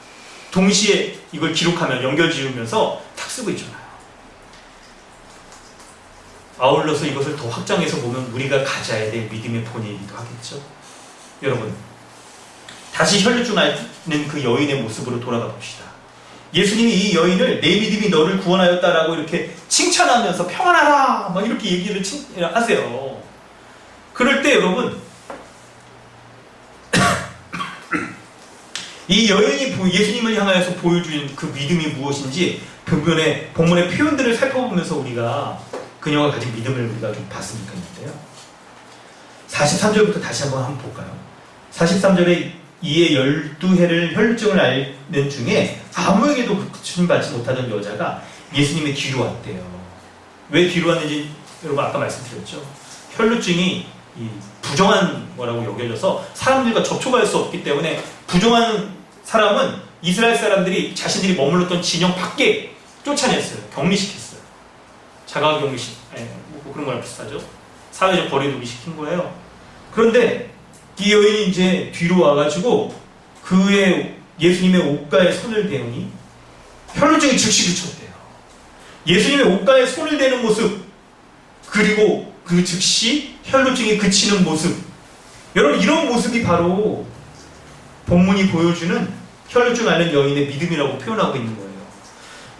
동시에 이걸 기록하면 연결 지으면서 탁 쓰고 있잖아요. 아울러서 이것을 더 확장해서 보면 우리가 가져야 될 믿음의 본이기도 하겠죠. 여러분, 다시 혈루증 앓는 그 여인의 모습으로 돌아가 봅시다. 예수님이 이 여인을 내 믿음이 너를 구원하였다라고 이렇게 칭찬하면서 평안하라 막 이렇게 얘기를 하세요. 그럴 때 여러분, 이 여인이 예수님을 향하여서 보여준 그 믿음이 무엇인지 본문의 표현들을 살펴보면서 우리가 그녀가 가진 믿음을 우리가 좀 봤으면 좋겠는데요. 43절부터 다시 한번 볼까요? 43절에 이에 12해를 혈루증을 앓는 중에 아무에게도 고침받지 못하던 여자가 예수님의 뒤로 왔대요. 왜 뒤로 왔는지 여러분 아까 말씀드렸죠. 혈루증이 이 부정한 거라고 여겨져서 사람들과 접촉할 수 없기 때문에 부정한 사람은 이스라엘 사람들이 자신들이 머물렀던 진영 밖에 쫓아냈어요. 격리시켰어요. 자가 격리식, 뭐 그런 거랑 비슷하죠. 사회적 거리두기 시킨 거예요. 그런데 이 여인이 이제 뒤로 와가지고 그의 예수님의 옷가에 손을 대우니 혈루증이 즉시 그쳤대요. 예수님의 옷가에 손을 대는 모습, 그리고 그 즉시 혈루증이 그치는 모습. 여러분, 이런 모습이 바로 본문이 보여주는 혈루증 앓는 여인의 믿음이라고 표현하고 있는 거예요.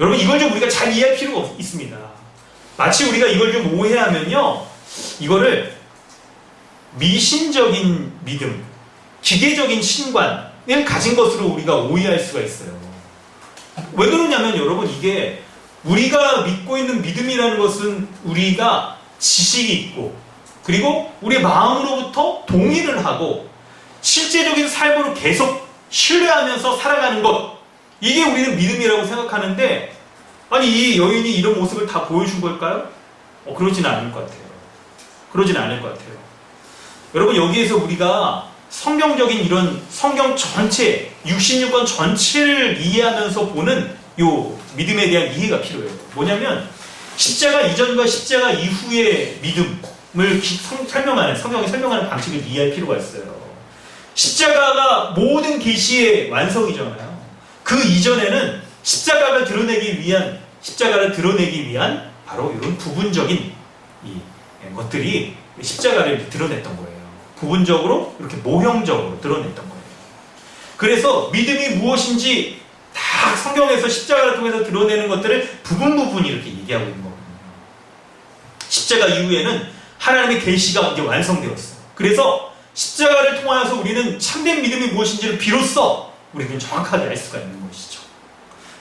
여러분, 이걸 좀 우리가 잘 이해할 필요가 있습니다. 마치 우리가 이걸 좀 오해하면요, 이거를 미신적인 믿음, 기계적인 신관을 가진 것으로 우리가 오해할 수가 있어요. 왜 그러냐면 여러분, 이게 우리가 믿고 있는 믿음이라는 것은 우리가 지식이 있고, 그리고 우리의 마음으로부터 동의를 하고 실제적인 삶으로 계속 신뢰하면서 살아가는 것, 이게 우리는 믿음이라고 생각하는데, 아니 이 여인이 이런 모습을 다 보여준 걸까요? 그러지는 않을 것 같아요. 그러진 않을 것 같아요. 여러분, 여기에서 우리가 성경적인 이런 성경 전체, 66권 전체를 이해하면서 보는 요 믿음에 대한 이해가 필요해요. 뭐냐면 십자가 이전과 십자가 이후의 믿음을 성경이 설명하는 방식을 이해할 필요가 있어요. 십자가가 모든 계시의 완성이잖아요. 그 이전에는 십자가를 드러내기 위한 바로 이런 부분적인 것들이 십자가를 드러냈던 거예요. 부분적으로 이렇게 모형적으로 드러냈던 거예요. 그래서 믿음이 무엇인지 다 성경에서 십자가를 통해서 드러내는 것들을 부분 이렇게 얘기하고 있는 거거든요. 십자가 이후에는 하나님의 계시가 이제 완성되었어요. 그래서 십자가를 통하여서 우리는 참된 믿음이 무엇인지를 비로소 우리는 정확하게 알 수가 있는 것이죠.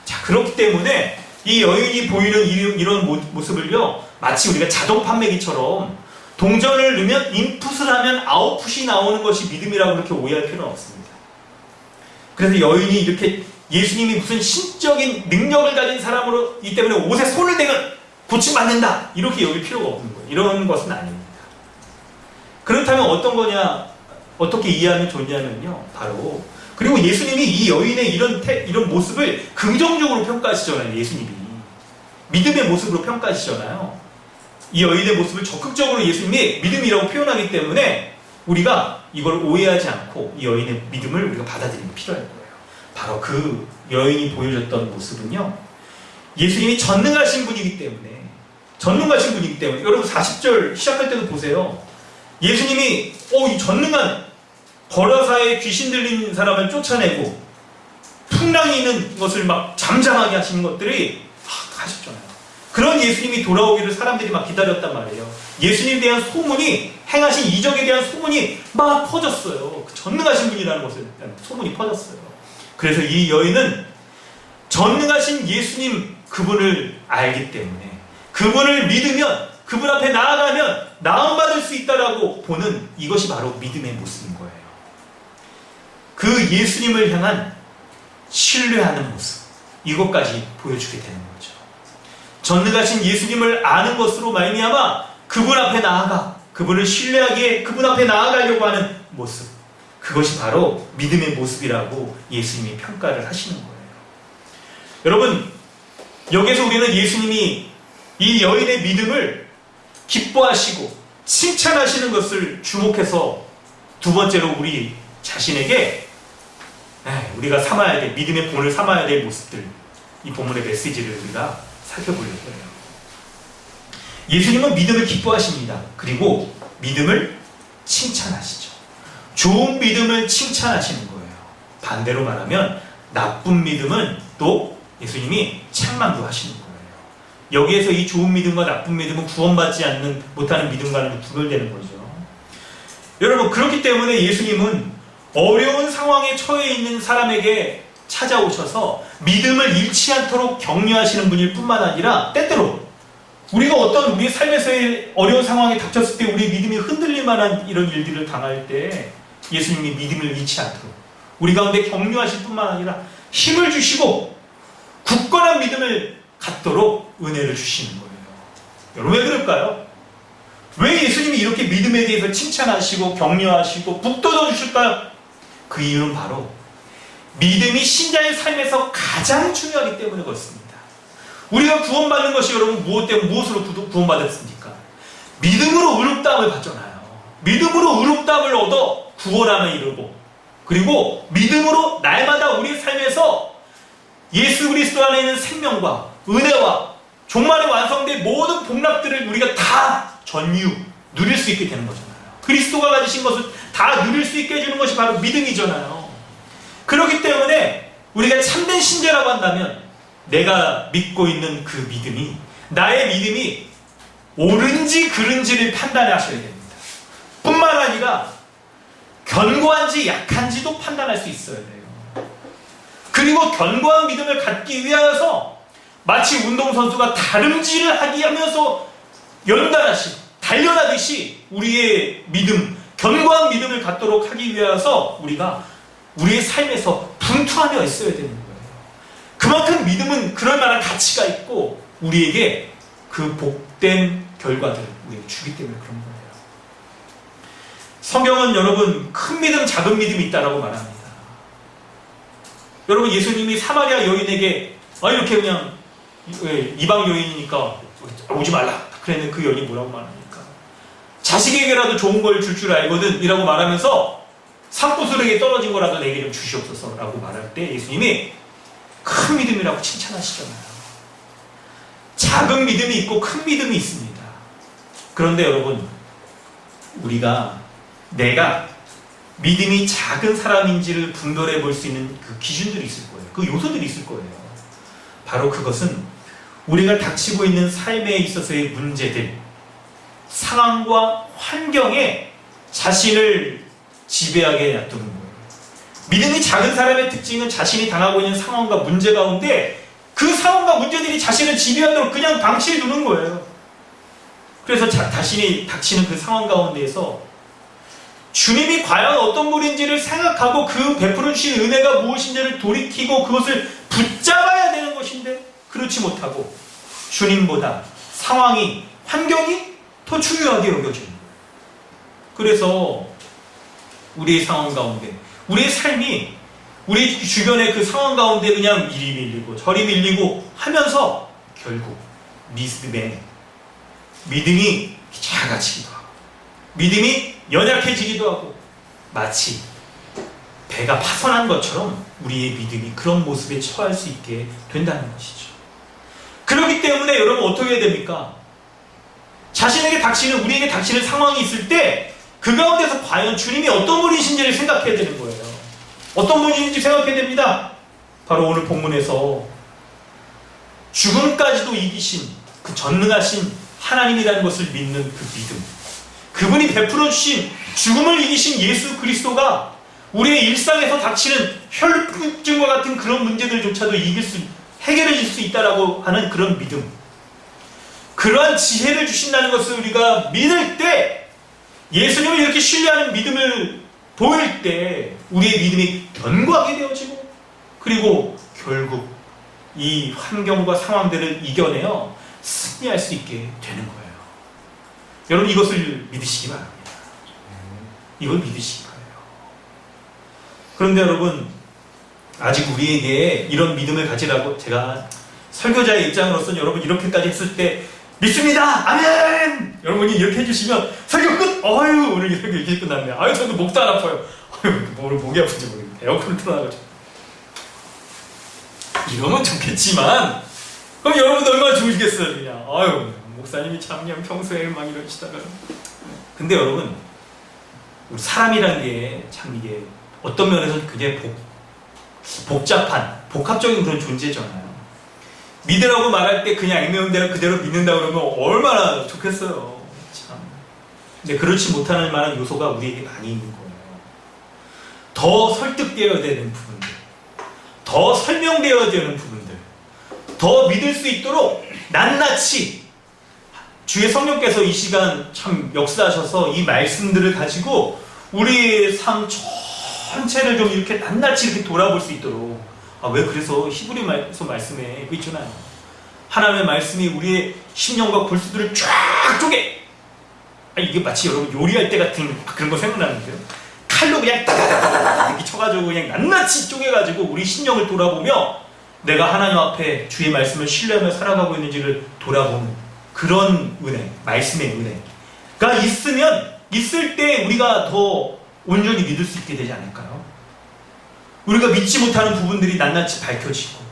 자, 그렇기 때문에 이 여인이 보이는 이런 모습을요, 마치 우리가 자동 판매기처럼 동전을 넣으면 인풋을 하면 아웃풋이 나오는 것이 믿음이라고 그렇게 오해할 필요는 없습니다. 그래서 여인이 이렇게 예수님이 무슨 신적인 능력을 가진 사람으로 이 때문에 옷에 손을 대면 고침받는다 이렇게 여길 필요가 없는 거예요. 이런 것은 아닙니다. 그렇다면 어떤 거냐, 어떻게 이해하면 좋냐면요, 바로 그리고 예수님이 이 여인의 이런 모습을 긍정적으로 평가하시잖아요. 예수님이 믿음의 모습으로 평가하시잖아요. 이 여인의 모습을 적극적으로 예수님이 믿음이라고 표현하기 때문에 우리가 이걸 오해하지 않고 이 여인의 믿음을 우리가 받아들이는 필요할 거예요. 바로 그 여인이 보여줬던 모습은요, 예수님이 전능하신 분이기 때문에 여러분 40절 시작할 때도 보세요. 예수님이 이 전능한 거라사의 귀신 들린 사람을 쫓아내고 풍랑이 있는 것을 막 잠잠하게 하시는 것들이 하셨잖아요. 그런 예수님이 돌아오기를 사람들이 막 기다렸단 말이에요. 예수님에 대한 소문이, 행하신 이적에 대한 소문이 막 퍼졌어요. 그 전능하신 분이라는 것을 소문이 퍼졌어요. 그래서 이 여인은 전능하신 예수님 그분을 알기 때문에 그분을 믿으면, 그분 앞에 나아가면 나음받을 수 있다라고 보는 이것이 바로 믿음의 모습인 거예요. 그 예수님을 향한 신뢰하는 모습, 이것까지 보여주게 되는 거죠. 전능하신 예수님을 아는 것으로 말미암아 그분 앞에 나아가, 그분을 신뢰하기에 그분 앞에 나아가려고 하는 모습, 그것이 바로 믿음의 모습이라고 예수님이 평가를 하시는 거예요. 여러분, 여기서 우리는 예수님이 이 여인의 믿음을 기뻐하시고 칭찬하시는 것을 주목해서 두 번째로 우리 자신에게 우리가 삼아야 될, 믿음의 본을 삼아야 될 모습들, 이 본문의 메시지를 우리가 살펴보려고 해요. 예수님은 믿음을 기뻐하십니다. 그리고 믿음을 칭찬하시죠. 좋은 믿음을 칭찬하시는 거예요. 반대로 말하면 나쁜 믿음은 또 예수님이 책망도 하시는 거예요. 여기에서 이 좋은 믿음과 나쁜 믿음은 구원받지 못하는 믿음과는 구별되는 거죠. 여러분, 그렇기 때문에 예수님은 어려운 상황에 처해 있는 사람에게 찾아오셔서 믿음을 잃지 않도록 격려하시는 분일 뿐만 아니라 때때로 우리가 어떤 우리의 삶에서의 어려운 상황에 닥쳤을 때 우리의 믿음이 흔들릴 만한 이런 일들을 당할 때 예수님이 믿음을 잃지 않도록 우리 가운데 격려하실 뿐만 아니라 힘을 주시고 굳건한 믿음을 갖도록 은혜를 주시는 거예요. 여러분, 왜 그럴까요? 왜 예수님이 이렇게 믿음에 대해서 칭찬하시고 격려하시고 북돋워 주실까요? 그 이유는 바로 믿음이 신자의 삶에서 가장 중요하기 때문에 그렇습니다. 우리가 구원받는 것이 여러분 무엇으로 구원받았습니까? 믿음으로 의롭다함을 받잖아요. 믿음으로 의롭다함을 얻어 구원함을 이루고, 그리고 믿음으로 날마다 우리 삶에서 예수 그리스도 안에 있는 생명과 은혜와 종말에 완성된 모든 복락들을 우리가 다 누릴 수 있게 되는 거잖아요. 그리스도가 가지신 것을 다 누릴 수 있게 해주는 것이 바로 믿음이잖아요. 그렇기 때문에 우리가 참된 신자라고 한다면 내가 믿고 있는 그 믿음이, 나의 믿음이 옳은지 그른지를 판단하셔야 됩니다. 뿐만 아니라 견고한지 약한지도 판단할 수 있어야 돼요. 그리고 견고한 믿음을 갖기 위하여서 마치 운동선수가 다름질을 하기 하면서 연달아서 단련하듯이 우리의 믿음, 견고한 믿음을 갖도록 하기 위해서 우리가 우리의 삶에서 분투하며 있어야 되는 거예요. 그만큼 믿음은 그럴 만한 가치가 있고 우리에게 그 복된 결과들을 우리에게 주기 때문에 그런 거예요. 성경은 여러분 큰 믿음, 작은 믿음이 있다라고 말합니다. 여러분 예수님이 사마리아 여인에게 이렇게 그냥 이방 여인이니까 오지 말라 그랬는 그 여인이 뭐라고 말합니까? 자식에게라도 좋은 걸 줄 알거든 이라고 말하면서 산부술에게 떨어진 거라도 내게 좀 주시옵소서 라고 말할 때 예수님이 큰 믿음이라고 칭찬하시잖아요. 작은 믿음이 있고 큰 믿음이 있습니다. 그런데 여러분 내가 믿음이 작은 사람인지를 분별해 볼 수 있는 그 기준들이 있을 거예요. 그 요소들이 있을 거예요. 바로 그것은 우리가 닥치고 있는 삶에 있어서의 문제들, 상황과 환경에 자신을 지배하게 놔두는 거예요. 믿음이 작은 사람의 특징은 자신이 당하고 있는 상황과 문제 가운데 그 상황과 문제들이 자신을 지배하도록 그냥 방치해 두는 거예요. 그래서 자신이 닥치는 그 상황 가운데에서 주님이 과연 어떤 분인지를 생각하고 그 베풀어 주신 은혜가 무엇인지를 돌이키고 그것을 붙잡아야 되는 것인데 그렇지 못하고 주님보다 상황이, 환경이 더 중요하게 여겨지는 거예요. 그래서 우리의 상황 가운데, 우리의 삶이 우리 주변의 그 상황 가운데 그냥 이리 밀리고 저리 밀리고 하면서 결국 믿음이 작아지기도 하고 믿음이 연약해지기도 하고 마치 배가 파손한 것처럼 우리의 믿음이 그런 모습에 처할 수 있게 된다는 것이죠. 그렇기 때문에 여러분 어떻게 해야 됩니까? 우리에게 닥치는 상황이 있을 때 그 가운데서 과연 주님이 어떤 분이신지를 생각해야 되는 거예요. 어떤 분인지 생각해야 됩니다. 바로 오늘 본문에서 죽음까지도 이기신 그 전능하신 하나님이라는 것을 믿는 그 믿음, 그분이 베풀어 주신 죽음을 이기신 예수 그리스도가 우리의 일상에서 닥치는 혈증과 같은 그런 문제들조차도 해결해 줄 수 있다라고 하는 그런 믿음, 그러한 지혜를 주신다는 것을 우리가 믿을 때, 예수님을 이렇게 신뢰하는 믿음을 보일 때 우리의 믿음이 견고하게 되어지고 그리고 결국 이 환경과 상황들을 이겨내어 승리할 수 있게 되는 거예요. 여러분 이것을 믿으시기 바랍니다. 이걸 믿으시기 바라요. 그런데 여러분 아직 우리에게 이런 믿음을 가지라고, 제가 설교자의 입장으로서는 여러분 이렇게까지 했을 때 믿습니다! 아멘! 여러분이 이렇게 해주시면 설교 끝! 오늘 이 설교 이렇게 끝났네. 저도 목도 안 아파요. 오늘 목이 아픈지 모르겠네. 에어컨을 틀어놔가지고. 이러면 좋겠지만 그럼 여러분도 얼마나 좋으시겠어요 그냥. 목사님이 참 그냥 평소에 막 이러시다가. 근데 여러분 우리 사람이라는 게 참 이게 어떤 면에서는 굉장히 복합적인 그런 존재잖아요. 믿으라고 말할 때 그냥 액면 대로 그대로 믿는다 그러면 얼마나 좋겠어요. 참. 근데 그렇지 못하는 만한 요소가 우리에게 많이 있는 거예요. 더 설득되어야 되는 부분들, 더 설명되어야 되는 부분들, 더 믿을 수 있도록 낱낱이 주의 성령께서 이 시간 참 역사하셔서 이 말씀들을 가지고 우리의 삶 전체를 좀 이렇게 낱낱이 이렇게 돌아볼 수 있도록. 왜 그래서 히브리서 말씀에 그 있잖아요. 하나님의 말씀이 우리의 심령과 골수들을 쫙 쪼개. 이게 마치 여러분 요리할 때 같은 그런 거 생각나는데요. 칼로 그냥 따다다다다 이렇게 쳐가지고 그냥 낱낱이 쪼개가지고 우리 심령을 돌아보며 내가 하나님 앞에 주의 말씀을 신뢰하며 살아가고 있는지를 돌아보는 그런 은혜, 말씀의 은혜가 있을 때 우리가 더 온전히 믿을 수 있게 되지 않을까요? 우리가 믿지 못하는 부분들이 낱낱이 밝혀지고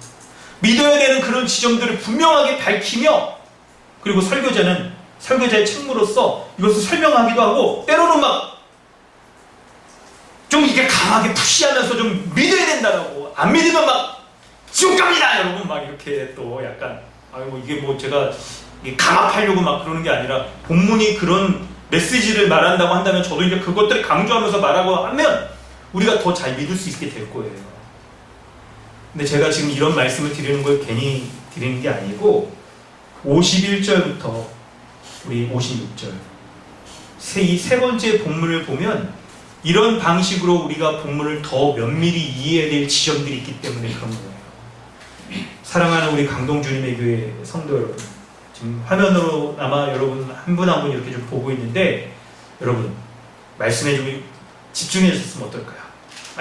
믿어야 되는 그런 지점들을 분명하게 밝히며, 그리고 설교자의 책무로서 이것을 설명하기도 하고 때로는 막 좀 이게 강하게 푸시하면서 좀 믿어야 된다라고, 안 믿으면 막 지옥 갑니다 여러분 막 이렇게 또 약간 이게 뭐 제가 강압하려고 막 그러는 게 아니라 본문이 그런 메시지를 말한다고 한다면 저도 이제 그것들을 강조하면서 말하고 하면 우리가 더 잘 믿을 수 있게 될 거예요. 근데 제가 지금 이런 말씀을 드리는 걸 괜히 드리는 게 아니고 51절부터 우리 56절 이 세 번째 본문을 보면 이런 방식으로 우리가 본문을 더 면밀히 이해해야 될 지점들이 있기 때문에 그런 거예요. 사랑하는 우리 강동주님의 교회 성도 여러분, 지금 화면으로 아마 여러분 한 분 한 분 이렇게 좀 보고 있는데, 여러분 말씀에 좀 집중해 주셨으면 어떨까요?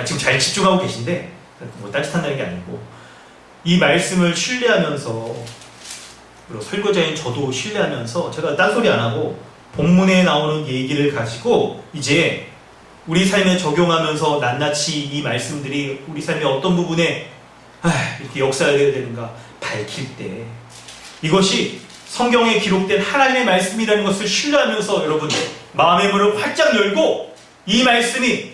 지금 잘 집중하고 계신데 뭐 딴짓한다는 게 아니고 이 말씀을 신뢰하면서 그리고 설교자인 저도 신뢰하면서 제가 딴소리 안 하고 본문에 나오는 얘기를 가지고 이제 우리 삶에 적용하면서 낱낱이 이 말씀들이 우리 삶의 어떤 부분에 이렇게 역사하게 되는가 밝힐 때 이것이 성경에 기록된 하나님의 말씀이라는 것을 신뢰하면서 여러분 마음의 문을 활짝 열고 이 말씀이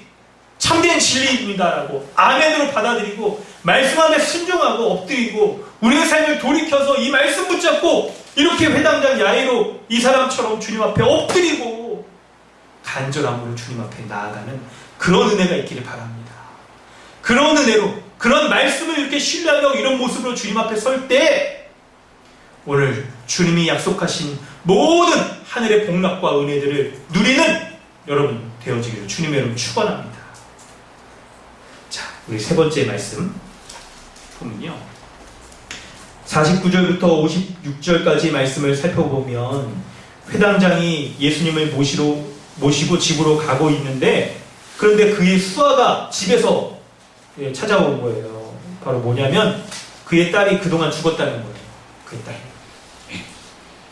참된 진리입니다라고 아멘으로 받아들이고 말씀 앞에 순종하고 엎드리고 우리의 삶을 돌이켜서 이 말씀 붙잡고 이렇게 회당장 야이로 이 사람처럼 주님 앞에 엎드리고 간절함으로 주님 앞에 나아가는 그런 은혜가 있기를 바랍니다. 그런 은혜로 그런 말씀을 이렇게 신뢰하며 이런 모습으로 주님 앞에 설 때 오늘 주님이 약속하신 모든 하늘의 복락과 은혜들을 누리는 여러분 되어지기를 주님의 이름으로 축원합니다. 자, 우리 세 번째 말씀 보면요. 49절부터 56절까지 말씀을 살펴보면 회당장이 예수님을 모시고 집으로 가고 있는데 그런데 그의 수하가 집에서 찾아온 거예요. 바로 뭐냐면 그의 딸이 그동안 죽었다는 거예요. 그의 딸이.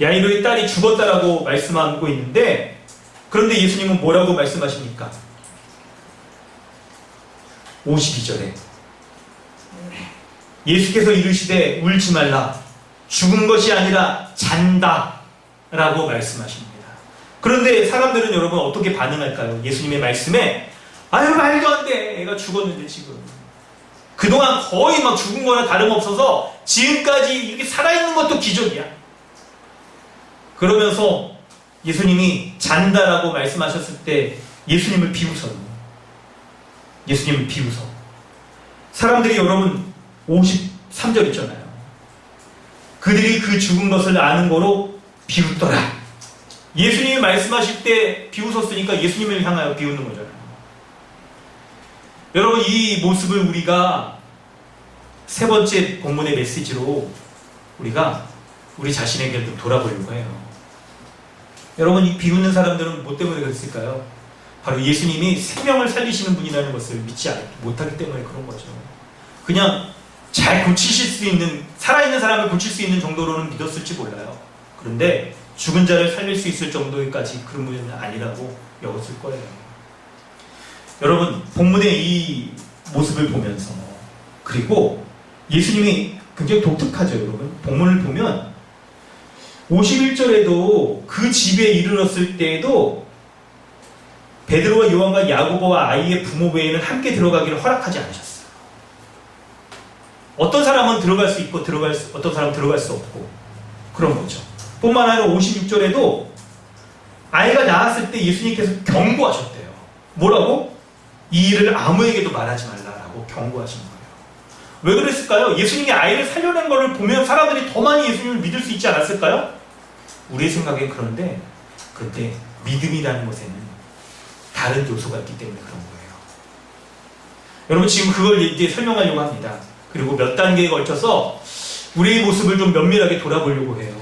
야이로의 딸이 죽었다라고 말씀하고 있는데 그런데 예수님은 뭐라고 말씀하십니까? 52절에 예수께서 이르시되 울지 말라 죽은 것이 아니라 잔다 라고 말씀하십니다. 그런데 사람들은 여러분 어떻게 반응할까요? 예수님의 말씀에 아유 말도 안 돼 애가 죽었는데 지금 그동안 거의 막 죽은 거나 다름없어서 지금까지 이렇게 살아있는 것도 기적이야. 그러면서 예수님이 잔다라고 말씀하셨을 때 예수님을 비웃어요. 예수님을 비웃어. 사람들이 여러분 53절 있잖아요. 그들이 그 죽은 것을 아는 거로 비웃더라. 예수님이 말씀하실 때 비웃었으니까 예수님을 향하여 비웃는 거잖아요. 여러분 이 모습을 우리가 세 번째 본문의 메시지로 우리가 우리 자신에게 좀 돌아보려고 해요. 여러분 이 비웃는 사람들은 뭐 때문에 그랬을까요? 바로 예수님이 생명을 살리시는 분이라는 것을 믿지 못하기 때문에 그런 거죠. 그냥 잘 고치실 수 있는 살아있는 사람을 고칠 수 있는 정도로는 믿었을지 몰라요. 그런데 죽은 자를 살릴 수 있을 정도까지 그런 분은 아니라고 여겼을 거예요. 여러분 본문의 이 모습을 보면서 그리고 예수님이 굉장히 독특하죠. 여러분 본문을 보면 51절에도 그 집에 이르렀을 때에도 베드로와 요한과 야고보와 아이의 부모 외에는 함께 들어가기를 허락하지 않으셨어요. 어떤 사람은 들어갈 수 있고 어떤 사람은 들어갈 수 없고 그런 거죠. 뿐만 아니라 56절에도 아이가 낳았을 때 예수님께서 경고하셨대요. 뭐라고? 이 일을 아무에게도 말하지 말라라고 경고하신 거예요. 왜 그랬을까요? 예수님이 아이를 살려낸 것을 보면 사람들이 더 많이 예수님을 믿을 수 있지 않았을까요? 우리의 생각엔 그런데 믿음이라는 것에는 다른 요소가 있기 때문에 그런 거예요. 여러분 지금 그걸 이제 설명하려고 합니다. 그리고 몇 단계에 걸쳐서 우리의 모습을 좀 면밀하게 돌아보려고 해요.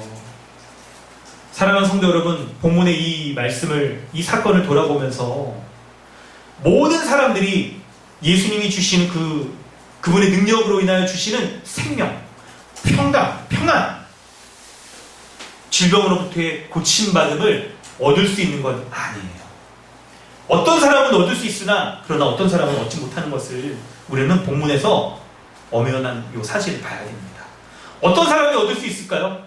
사랑하는 성도 여러분, 본문의 이 말씀을, 이 사건을 돌아보면서 모든 사람들이 예수님이 주시는 그분의 능력으로 인하여 주시는 생명, 평강, 평안, 질병으로부터의 고침받음을 얻을 수 있는 건 아니에요. 어떤 사람은 얻을 수 있으나 그러나 어떤 사람은 얻지 못하는 것을 우리는 본문에서 엄연한 이 사실을 봐야 됩니다. 어떤 사람이 얻을 수 있을까요?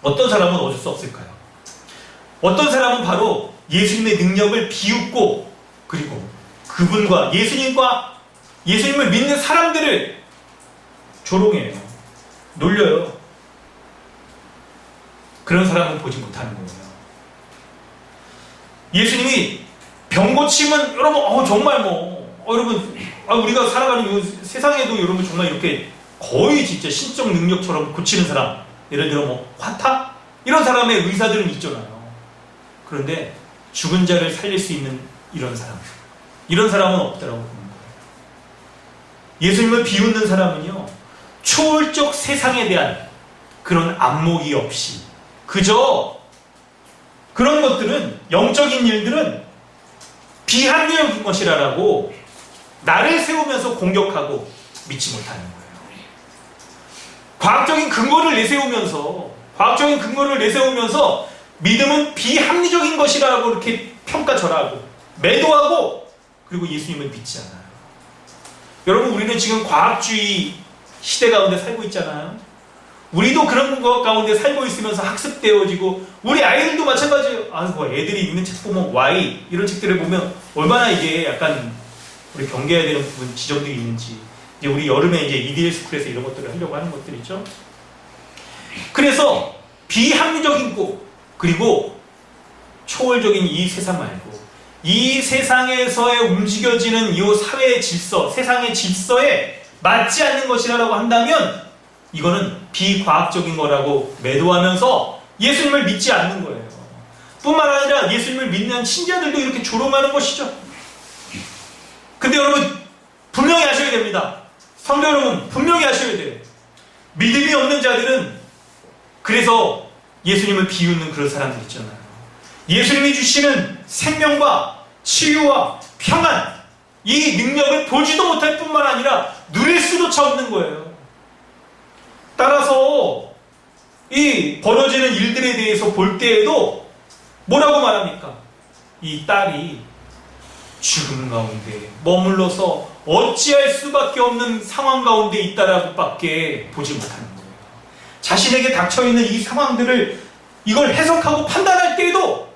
어떤 사람은 얻을 수 없을까요? 어떤 사람은 바로 예수님의 능력을 비웃고 그리고 그분과 예수님을 믿는 사람들을 조롱해요. 놀려요. 그런 사람은 보지 못하는 거예요. 예수님이 병 고침은 여러분 정말 여러분 우리가 살아가는 이 세상에도 여러분 정말 이렇게 거의 진짜 신적 능력처럼 고치는 사람, 예를 들어 화타? 이런 사람의 의사들은 있잖아요. 그런데 죽은 자를 살릴 수 있는 이런 사람은 없다라고 보는 거예요. 예수님을 비웃는 사람은요, 초월적 세상에 대한 그런 안목이 없이 그저 그런 것들은, 영적인 일들은 비합리적인 것이라고 나를 세우면서 공격하고 믿지 못하는 거예요. 과학적인 근거를 내세우면서 믿음은 비합리적인 것이라고 이렇게 평가절하고 매도하고 그리고 예수님을 믿지 않아요. 여러분, 우리는 지금 과학주의 시대 가운데 살고 있잖아요. 우리도 그런 것 가운데 살고 있으면서 학습되어지고, 우리 아이들도 마찬가지예요. 애들이 읽는 책 보면 Y 이런 책들을 보면 얼마나 이게 약간 우리 경계해야 되는 부분, 지점들이 있는지. 이제 우리 여름에 이제 EDL 스쿨에서 이런 것들을 하려고 하는 것들이죠. 그래서 비합리적인 것, 그리고 초월적인 이 세상 말고 이 세상에서의 움직여지는 이 사회의 질서, 세상의 질서에 맞지 않는 것이라고 한다면 이거는 비과학적인 거라고 매도하면서 예수님을 믿지 않는 거예요. 뿐만 아니라 예수님을 믿는 신자들도 이렇게 조롱하는 것이죠. 근데 여러분, 분명히 아셔야 됩니다. 성도 여러분, 분명히 아셔야 돼요. 믿음이 없는 자들은 그래서 예수님을 비웃는 그런 사람들 있잖아요. 예수님이 주시는 생명과 치유와 평안, 이 능력을 보지도 못할 뿐만 아니라 누릴 수조차 없는 거예요. 따라서 이 벌어지는 일들에 대해서 볼 때에도 뭐라고 말합니까? 이 딸이 죽음 가운데 머물러서 어찌할 수밖에 없는 상황 가운데 있다라고 밖에 보지 못하는 거예요. 자신에게 닥쳐있는 이 상황들을 이걸 해석하고 판단할 때에도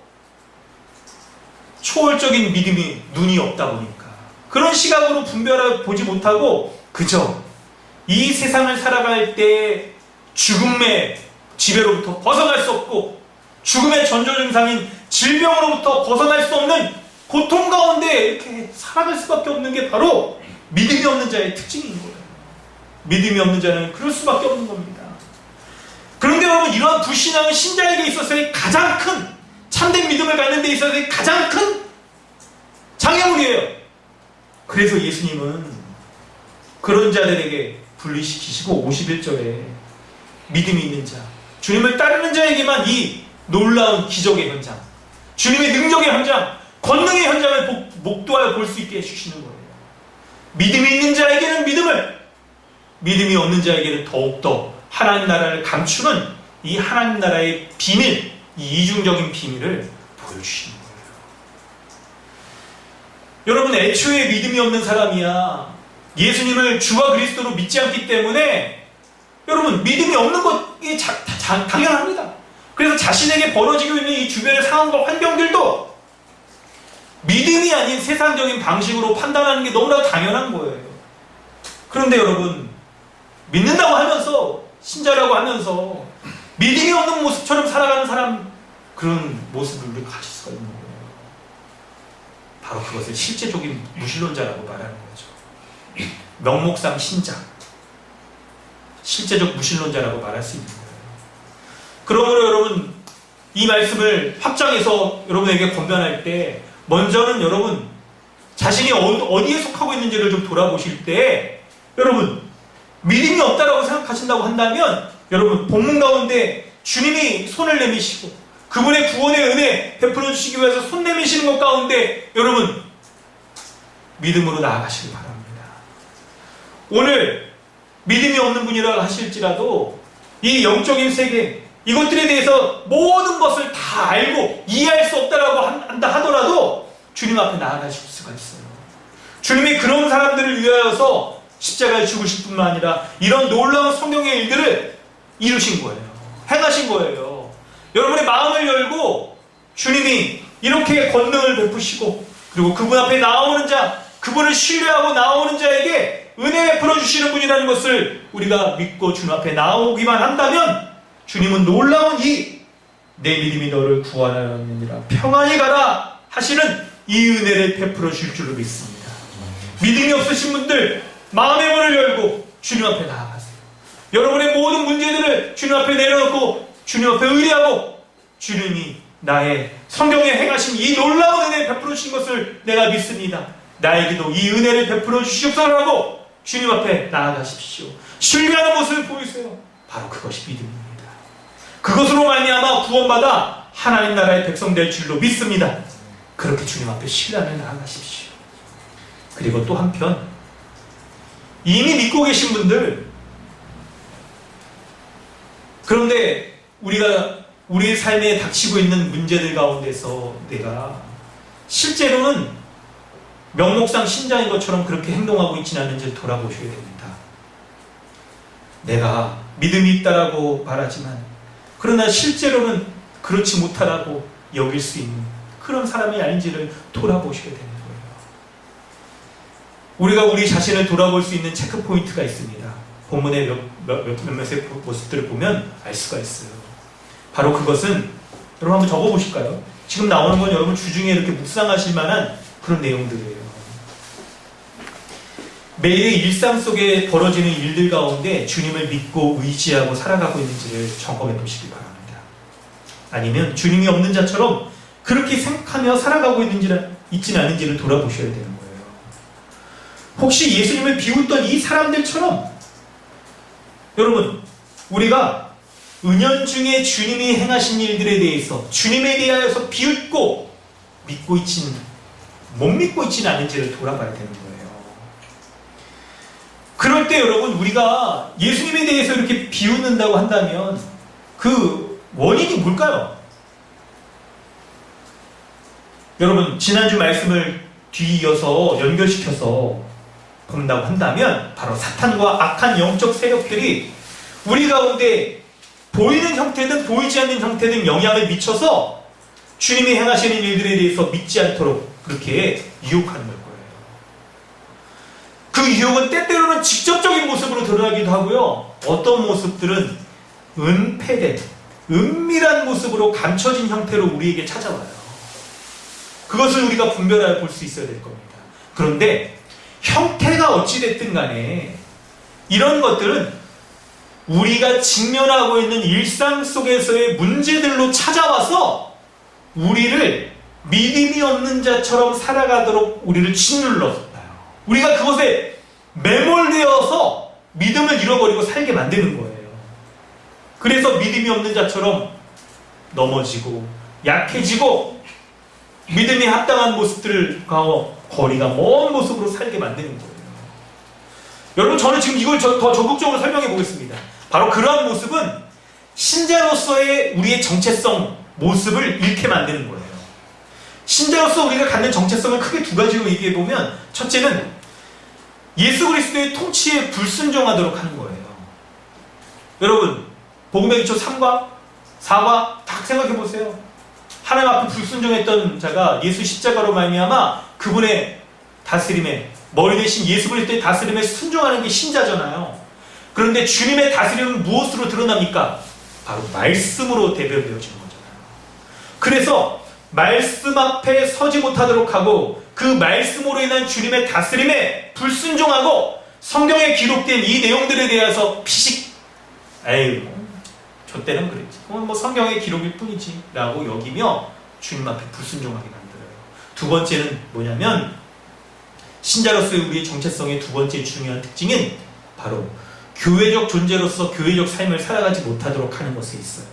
초월적인 믿음이 눈이 없다 보니까 그런 시각으로 분별해 보지 못하고 그저 이 세상을 살아갈 때 죽음의 지배로부터 벗어날 수 없고 죽음의 전조증상인 질병으로부터 벗어날 수 없는 고통 가운데 이렇게 살아갈 수밖에 없는 게 바로 믿음이 없는 자의 특징인 거예요. 믿음이 없는 자는 그럴 수밖에 없는 겁니다. 그런데 여러분, 이러한 불신앙은 신자에게 있어서의 가장 큰, 참된 믿음을 갖는 데 있어서의 가장 큰 장애물이에요. 그래서 예수님은 그런 자들에게 분리시키시고 51절에 믿음이 있는 자, 주님을 따르는 자에게만 이 놀라운 기적의 현장, 주님의 능력의 현장, 권능의 현장을 목도하여 볼 수 있게 해주시는 거예요. 믿음이 있는 자에게는 믿음을, 믿음이 없는 자에게는 더욱더 하나님 나라를 감추는 이 하나님 나라의 비밀, 이 이중적인 비밀을 보여주시는 거예요. 여러분, 애초에 믿음이 없는 사람이야 예수님을 주와 그리스도로 믿지 않기 때문에 여러분, 믿음이 없는 것이 당연합니다. 그래서 자신에게 벌어지고 있는 이 주변의 상황과 환경들도 믿음이 아닌 세상적인 방식으로 판단하는 게 너무나 당연한 거예요. 그런데 여러분, 믿는다고 하면서, 신자라고 하면서 믿음이 없는 모습처럼 살아가는 사람, 그런 모습을 우리가 가질 수가 있는 거예요. 바로 그것을 실제적인 무신론자라고 말하는 거죠. 명목상 신자, 실제적 무신론자라고 말할 수 있는 거예요. 그러므로 여러분, 이 말씀을 확장해서 여러분에게 권면할 때 먼저는 여러분 자신이 어디에 속하고 있는지를 좀 돌아보실 때, 여러분 믿음이 없다라고 생각하신다고 한다면 여러분 본문 가운데 주님이 손을 내미시고 그분의 구원의 은혜 베풀어 주시기 위해서 손 내미시는 것 가운데 여러분 믿음으로 나아가시기 바랍니다. 오늘 믿음이 없는 분이라 하실지라도 이 영적인 세계, 이것들에 대해서 모든 것을 다 알고 이해할 수 없다라고 한다 하더라도 주님 앞에 나아가실 수가 있어요. 주님이 그런 사람들을 위하여서 십자가에 죽으실 뿐만 아니라 이런 놀라운 성경의 일들을 이루신 거예요. 행하신 거예요. 여러분의 마음을 열고 주님이 이렇게 권능을 베푸시고 그리고 그분 앞에 나오는 자, 그분을 신뢰하고 나오는 자에게 은혜 베풀어 주시는 분이라는 것을 우리가 믿고 주님 앞에 나오기만 한다면 주님은 놀라운 내 믿음이 너를 구원하느니라 평안히 가라 하시는 이 은혜를 베풀어 주실 줄로 믿습니다. 믿음이 없으신 분들 마음의 문을 열고 주님 앞에 나아가세요. 여러분의 모든 문제들을 주님 앞에 내려놓고 주님 앞에 의뢰하고 주님이 나의 성경에 행하신 이 놀라운 은혜를 베풀어 주신 것을 내가 믿습니다. 나에게도 이 은혜를 베풀어 주시옵소서라고 주님 앞에 나아가십시오. 신뢰하는 모습을 보이세요. 바로 그것이 믿음입니다. 그것으로 말미암아 구원받아 하나님 나라의 백성 될 줄로 믿습니다. 그렇게 주님 앞에 신뢰하며 나아가십시오. 그리고 또 한편 이미 믿고 계신 분들, 그런데 우리가 우리의 삶에 닥치고 있는 문제들 가운데서 내가 실제로는 명목상 신자인 것처럼 그렇게 행동하고 있지는 않은지를 돌아보셔야 됩니다. 내가 믿음이 있다라고 말하지만 그러나 실제로는 그렇지 못하다고 여길 수 있는 그런 사람이 아닌지를 돌아보셔야 되는 거예요. 우리가 우리 자신을 돌아볼 수 있는 체크포인트가 있습니다. 본문의 몇몇의 모습들을 보면 알 수가 있어요. 바로 그것은 여러분 한번 적어보실까요? 지금 나오는 건 여러분 주중에 이렇게 묵상하실 만한 그런 내용들이에요. 매일의 일상 속에 벌어지는 일들 가운데 주님을 믿고 의지하고 살아가고 있는지를 점검해 보시기 바랍니다. 아니면 주님이 없는 자처럼 그렇게 생각하며 살아가고 있지는 않은지를 돌아보셔야 되는 거예요. 혹시 예수님을 비웃던 이 사람들처럼 여러분, 우리가 은연중에 주님이 행하신 일들에 대해서 주님에 대하여서 비웃고 못 믿고 있지는 않은지를 돌아봐야 되는 거예요. 그럴 때 여러분, 우리가 예수님에 대해서 이렇게 비웃는다고 한다면 그 원인이 뭘까요? 여러분, 지난주 말씀을 뒤이어서 연결시켜서 본다고 한다면 바로 사탄과 악한 영적 세력들이 우리 가운데 보이는 형태든 보이지 않는 형태든 영향을 미쳐서 주님이 행하시는 일들에 대해서 믿지 않도록 그렇게 유혹하는 걸 거예요. 그 유혹은 때때로는 직접적인 모습으로 드러나기도 하고요. 어떤 모습들은 은폐된, 은밀한 모습으로 감춰진 형태로 우리에게 찾아와요. 그것을 우리가 분별하여 볼 수 있어야 될 겁니다. 그런데 형태가 어찌됐든 간에 이런 것들은 우리가 직면하고 있는 일상 속에서의 문제들로 찾아와서 우리를 믿음이 없는 자처럼 살아가도록 우리를 짓눌러요. 우리가 그것에 매몰되어서 믿음을 잃어버리고 살게 만드는 거예요. 그래서 믿음이 없는 자처럼 넘어지고 약해지고 믿음이 합당한 모습들과 거리가 먼 모습으로 살게 만드는 거예요. 여러분, 저는 지금 이걸 더 적극적으로 설명해 보겠습니다. 바로 그러한 모습은 신자로서의 우리의 정체성 모습을 잃게 만드는 거예요. 신자로서 우리가 갖는 정체성을 크게 두 가지로 얘기해 보면, 첫째는 예수 그리스도의 통치에 불순종하도록 하는 거예요. 여러분, 복음의 기초 3과 4과 딱 생각해 보세요. 하나님 앞에 불순종했던 자가 예수 십자가로 말미암아 그분의 다스림에, 머리 대신 예수 그리스도의 다스림에 순종하는 게 신자잖아요. 그런데 주님의 다스림은 무엇으로 드러납니까? 바로 말씀으로 대변되어지는 거잖아요. 그래서 말씀 앞에 서지 못하도록 하고 그 말씀으로 인한 주님의 다스림에 불순종하고 성경에 기록된 이 내용들에 대해서 에이, 저 때는 그랬지. 그건 뭐 성경의 기록일 뿐이지 라고 여기며 주님 앞에 불순종하게 만들어요. 두 번째는 뭐냐면, 신자로서의 우리의 정체성의 두 번째 중요한 특징은 바로 교회적 존재로서 교회적 삶을 살아가지 못하도록 하는 것에 있어요.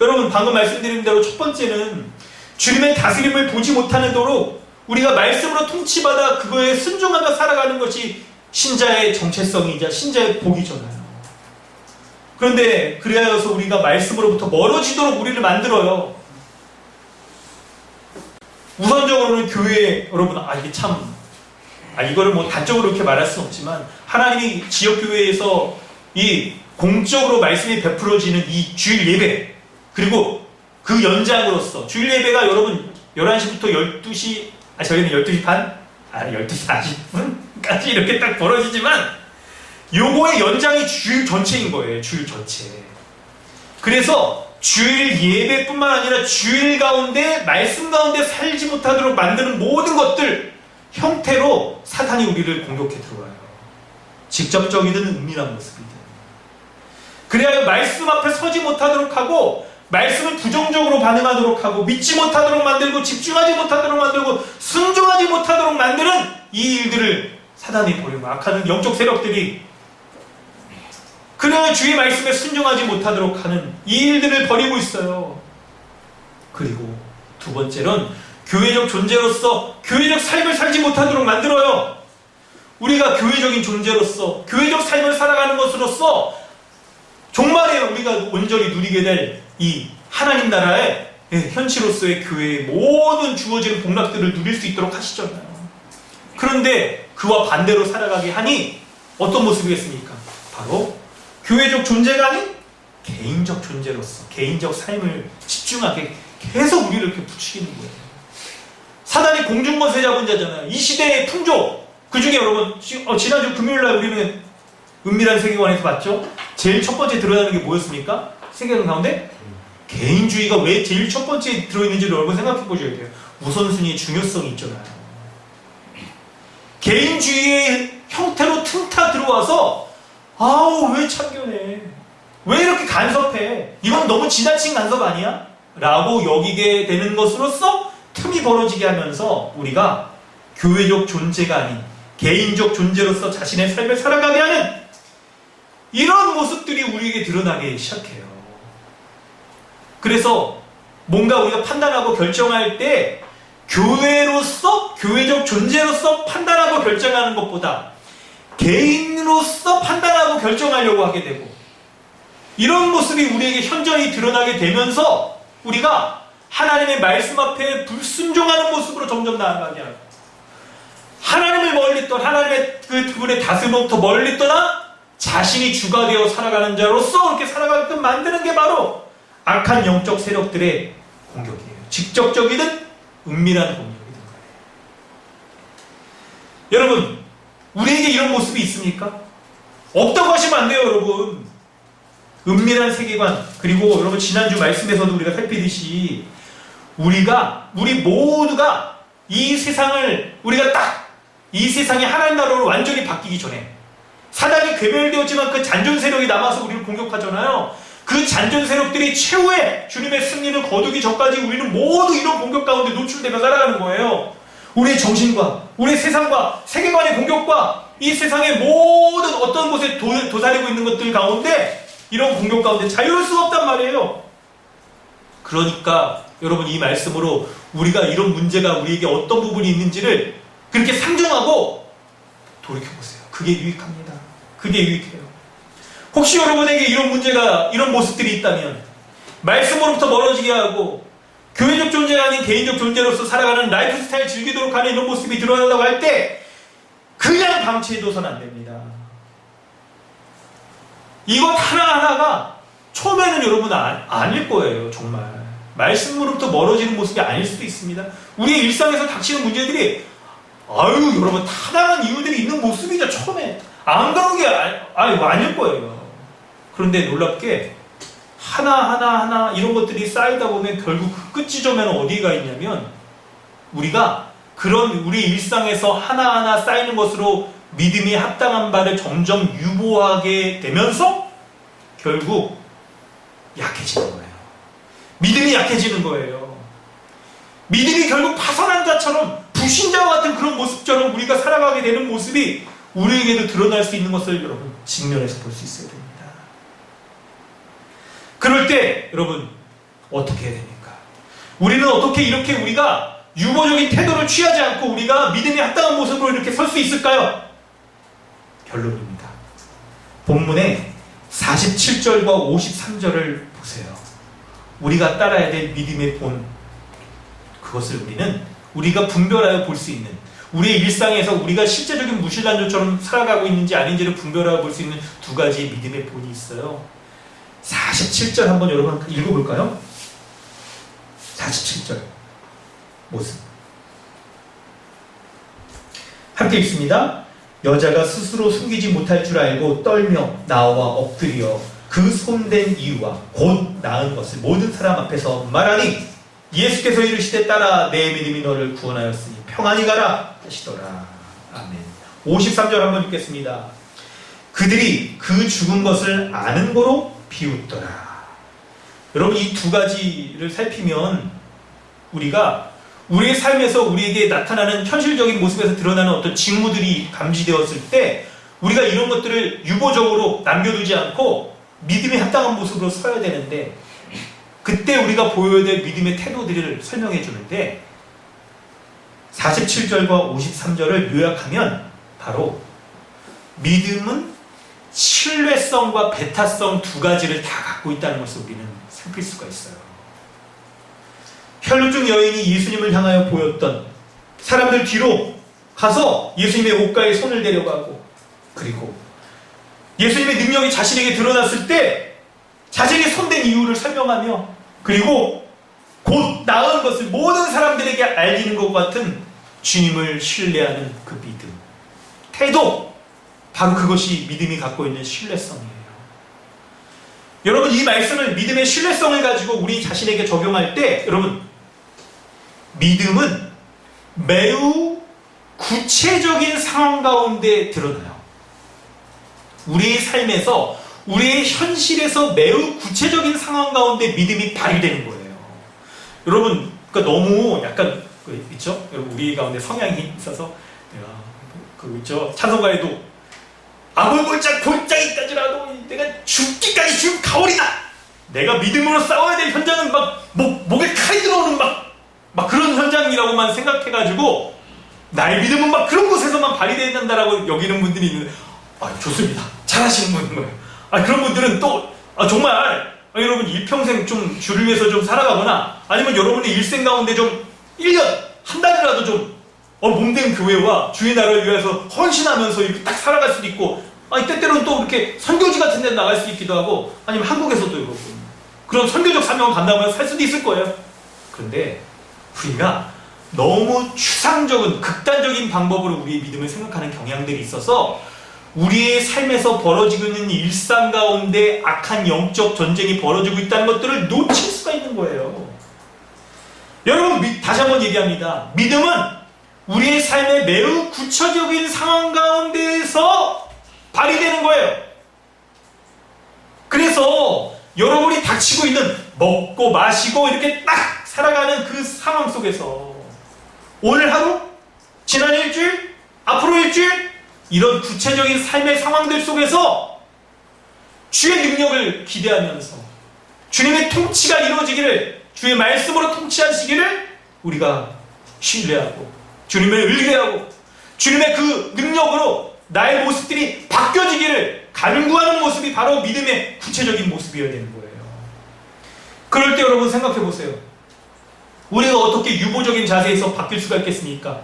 여러분, 방금 말씀드린 대로 첫 번째는 주님의 다스림을 보지 못하도록 우리가 말씀으로 통치받아 그거에 순종하며 살아가는 것이 신자의 정체성이자 신자의 복이잖아요. 그런데 그리하여서 우리가 말씀으로부터 멀어지도록 우리를 만들어요. 우선적으로는 교회, 여러분, 이게 참, 이거를 뭐 단적으로 이렇게 말할 수는 없지만, 하나님이 지역교회에서 이 공적으로 말씀이 베풀어지는 이 주일 예배, 그리고 그 연장으로서, 주일 예배가 여러분 11시부터 12시, 저희는 12시 반? 12시 40분까지 이렇게 딱 벌어지지만, 요거의 연장이 주일 전체인 거예요. 주일 전체. 그래서 주일 예배뿐만 아니라 주일 가운데 말씀 가운데 살지 못하도록 만드는 모든 것들 형태로 사탄이 우리를 공격해 들어와요. 직접적이든 은밀한 모습이든. 그래야 말씀 앞에 서지 못하도록 하고 말씀을 부정적으로 반응하도록 하고 믿지 못하도록 만들고 집중하지 못하도록 만들고 순종하지 못하도록 만드는 이 일들을 사단이 보내고 악하는 영적 세력들이, 그래야 주의 말씀에 순종하지 못하도록 하는 이 일들을 벌이고 있어요. 그리고 두 번째는 교회적 존재로서 교회적 삶을 살지 못하도록 만들어요. 우리가 교회적인 존재로서 교회적 삶을 살아가는 것으로서 종말에 우리가 온전히 누리게 될 이 하나님 나라의 현실로서의 교회의 모든 주어지는 복락들을 누릴 수 있도록 하시잖아요. 그런데 그와 반대로 살아가게 하니 어떤 모습이겠습니까? 바로 교회적 존재가 아닌 개인적 존재로서 개인적 삶을 집중하게 계속 우리를 이렇게 부추기는 거예요. 사단이 공중권세 잡은 자잖아요. 이 시대의 풍조. 그 중에 여러분 지난주 금요일날 우리는 은밀한 세계관에서 봤죠? 제일 첫 번째 드러나는 게 뭐였습니까? 세계관 가운데 개인주의가 왜 제일 첫 번째 들어있는지를 여러분 생각해 보셔야 돼요. 우선순위의 중요성이 있잖아요. 개인주의의 형태로 틈타 들어와서 아우 왜 참견해, 왜 이렇게 간섭해, 이건 너무 지나친 간섭 아니야? 라고 여기게 되는 것으로서 틈이 벌어지게 하면서 우리가 교회적 존재가 아닌 개인적 존재로서 자신의 삶을 살아가게 하는 이런 모습들이 우리에게 드러나기 시작해요. 그래서 뭔가 우리가 판단하고 결정할 때 교회로서 교회적 존재로서 판단하고 결정하는 것보다 개인으로서 판단하고 결정하려고 하게 되고, 이런 모습이 우리에게 현저히 드러나게 되면서 우리가 하나님의 말씀 앞에 불순종하는 모습으로 점점 나아가게 하고, 하나님을 멀리 떠나 하나님의 그분의 다스림부터 멀리 떠나 자신이 주가 되어 살아가는 자로서 그렇게 살아가게끔 만드는 게 바로 악한 영적 세력들의 공격이에요. 직접적이든 은밀한 공격이든 간에. 여러분, 우리에게 이런 모습이 있습니까? 없다고 하시면 안 돼요, 여러분. 은밀한 세계관, 그리고 여러분 지난주 말씀에서도 우리가 살피듯이 우리 모두가 이 세상을 우리가 딱 이 세상이 하나님 나라로 완전히 바뀌기 전에 사단이 괴멸되었지만 그 잔존 세력이 남아서 우리를 공격하잖아요. 그 잔존 세력들이 최후의 주님의 승리를 거두기 전까지 우리는 모두 이런 공격 가운데 노출되며 살아가는 거예요. 우리의 정신과 우리의 세상과 세계관의 공격과 이 세상의 모든 어떤 곳에 도사리고 있는 것들 가운데 이런 공격 가운데 자유로울 수가 없단 말이에요. 그러니까 여러분 이 말씀으로 우리가 이런 문제가 우리에게 어떤 부분이 있는지를 그렇게 상정하고 돌이켜보세요. 그게 유익합니다. 그게 유익해요. 혹시 여러분에게 이런 문제가, 이런 모습들이 있다면 말씀으로부터 멀어지게 하고 교회적 존재가 아닌 개인적 존재로서 살아가는 라이프 스타일 즐기도록 하는 이런 모습이 드러난다고 할 때 그냥 방치해둬서는 안 됩니다. 이것 하나하나가 처음에는 여러분 아닐 거예요. 정말 말씀으로부터 멀어지는 모습이 아닐 수도 있습니다. 우리의 일상에서 닥치는 문제들이 여러분 타당한 이유들이 있는 모습이죠. 처음에 안 그런 게 아닐 거예요. 그런데 놀랍게 하나하나 이런 것들이 쌓이다 보면 결국 그 끝 지점에는 어디가 있냐면 우리가 그런 우리 일상에서 하나하나 쌓이는 것으로 믿음이 합당한 바를 점점 유보하게 되면서 결국 약해지는 거예요. 믿음이 약해지는 거예요. 믿음이 결국 파산한 자처럼 불신자와 같은 그런 모습처럼 우리가 살아가게 되는 모습이 우리에게도 드러날 수 있는 것을 여러분 직면해서 볼 수 있어야 됩니다. 그럴 때 여러분 어떻게 해야 됩니까? 우리는 어떻게 이렇게 우리가 유보적인 태도를 취하지 않고 우리가 믿음이 합당한 모습으로 이렇게 설 수 있을까요? 결론입니다. 본문의 47절과 53절을 보세요. 우리가 따라야 될 믿음의 본, 그것을 우리가 분별하여 볼 수 있는, 우리의 일상에서 우리가 실제적인 무신론자처럼 살아가고 있는지 아닌지를 분별하여 볼 수 있는 두 가지의 믿음의 본이 있어요. 47절 한번 여러분 읽어볼까요? 47절 모습 함께 읽습니다. 여자가 스스로 숨기지 못할 줄 알고 떨며 나와 엎드려 그 손댄 이유와 곧 나은 것을 모든 사람 앞에서 말하니 예수께서 이르시되 따라 내 믿음이 너를 구원하였으니 평안히 가라 하시더라. 아멘. 53절 한번 읽겠습니다. 그들이 그 죽은 것을 아는 거로 비웃더라. 여러분 이 두 가지를 살피면 우리가 우리의 삶에서 우리에게 나타나는 현실적인 모습에서 드러나는 어떤 징후들이 감지되었을 때 우리가 이런 것들을 유보적으로 남겨두지 않고 믿음이 합당한 모습으로 서야 되는데, 그때 우리가 보여야 될 믿음의 태도들을 설명해 주는데 47절과 53절을 요약하면 바로 믿음은 신뢰성과 배타성 두 가지를 다 갖고 있다는 것을 우리는 살필 수가 있어요. 혈루증 여인이 예수님을 향하여 보였던 사람들 뒤로 가서 예수님의 옷가에 손을 대려가고, 그리고 예수님의 능력이 자신에게 드러났을 때 자신이 손댄 이유를 설명하며, 그리고 곧 나은 것을 모든 사람들에게 알리는 것 같은 주님을 신뢰하는 그 믿음, 태도, 바로 그것이 믿음이 갖고 있는 신뢰성이에요. 여러분, 이 말씀을, 믿음의 신뢰성을 가지고 우리 자신에게 적용할 때, 여러분, 믿음은 매우 구체적인 상황 가운데 드러나요. 우리의 삶에서, 우리의 현실에서 매우 구체적인 상황 가운데 믿음이 발휘되는 거예요. 여러분, 그러니까 너무 약간 있죠? 여러분, 우리 가운데 성향이 있어서 내가 있죠? 찬송가에도 아물골짝 골짜기 까지라도 내가 죽기까지 죽 가오리다. 내가 믿음으로 싸워야 될 현장은 막 목에 칼이 들어오는 막 그런 현장이라고만 생각해가지고 나의 믿음은 막 그런 곳에서만 발휘된다라고 여기는 분들이 있는데, 좋습니다. 잘하시는 분인 거예요. 그런 분들은 또 정말 여러분 일평생 좀 주를 위해서 좀 살아가거나, 아니면 여러분의 일생 가운데 좀 1년, 한 달이라도 좀 몸된 교회와 주의 나라를 위해서 헌신하면서 이렇게 딱 살아갈 수도 있고, 때때로는 또 이렇게 선교지 같은 데 나갈 수 있기도 하고, 아니면 한국에서도 이렇고 그런 선교적 사명을 감당하면서 살 수도 있을 거예요. 그런데 우리가 너무 추상적인, 극단적인 방법으로 우리의 믿음을 생각하는 경향들이 있어서 우리의 삶에서 벌어지고 있는 일상 가운데 악한 영적 전쟁이 벌어지고 있다는 것들을 놓칠 수가 있는 거예요. 여러분, 다시 한번 얘기합니다. 믿음은 우리의 삶의 매우 구체적인 상황 가운데에서 발휘되는 거예요. 그래서 여러분이 닥치고 있는 먹고 마시고 이렇게 딱 살아가는 그 상황 속에서 오늘 하루, 지난 일주일, 앞으로 일주일, 이런 구체적인 삶의 상황들 속에서 주의 능력을 기대하면서 주님의 통치가 이루어지기를, 주의 말씀으로 통치하시기를 우리가 신뢰하고 주님을 의뢰하고 주님의 그 능력으로 나의 모습들이 바뀌어지기를 간구하는 모습이 바로 믿음의 구체적인 모습이어야 되는 거예요. 그럴 때 여러분 생각해 보세요. 우리가 어떻게 유보적인 자세에서 바뀔 수가 있겠습니까?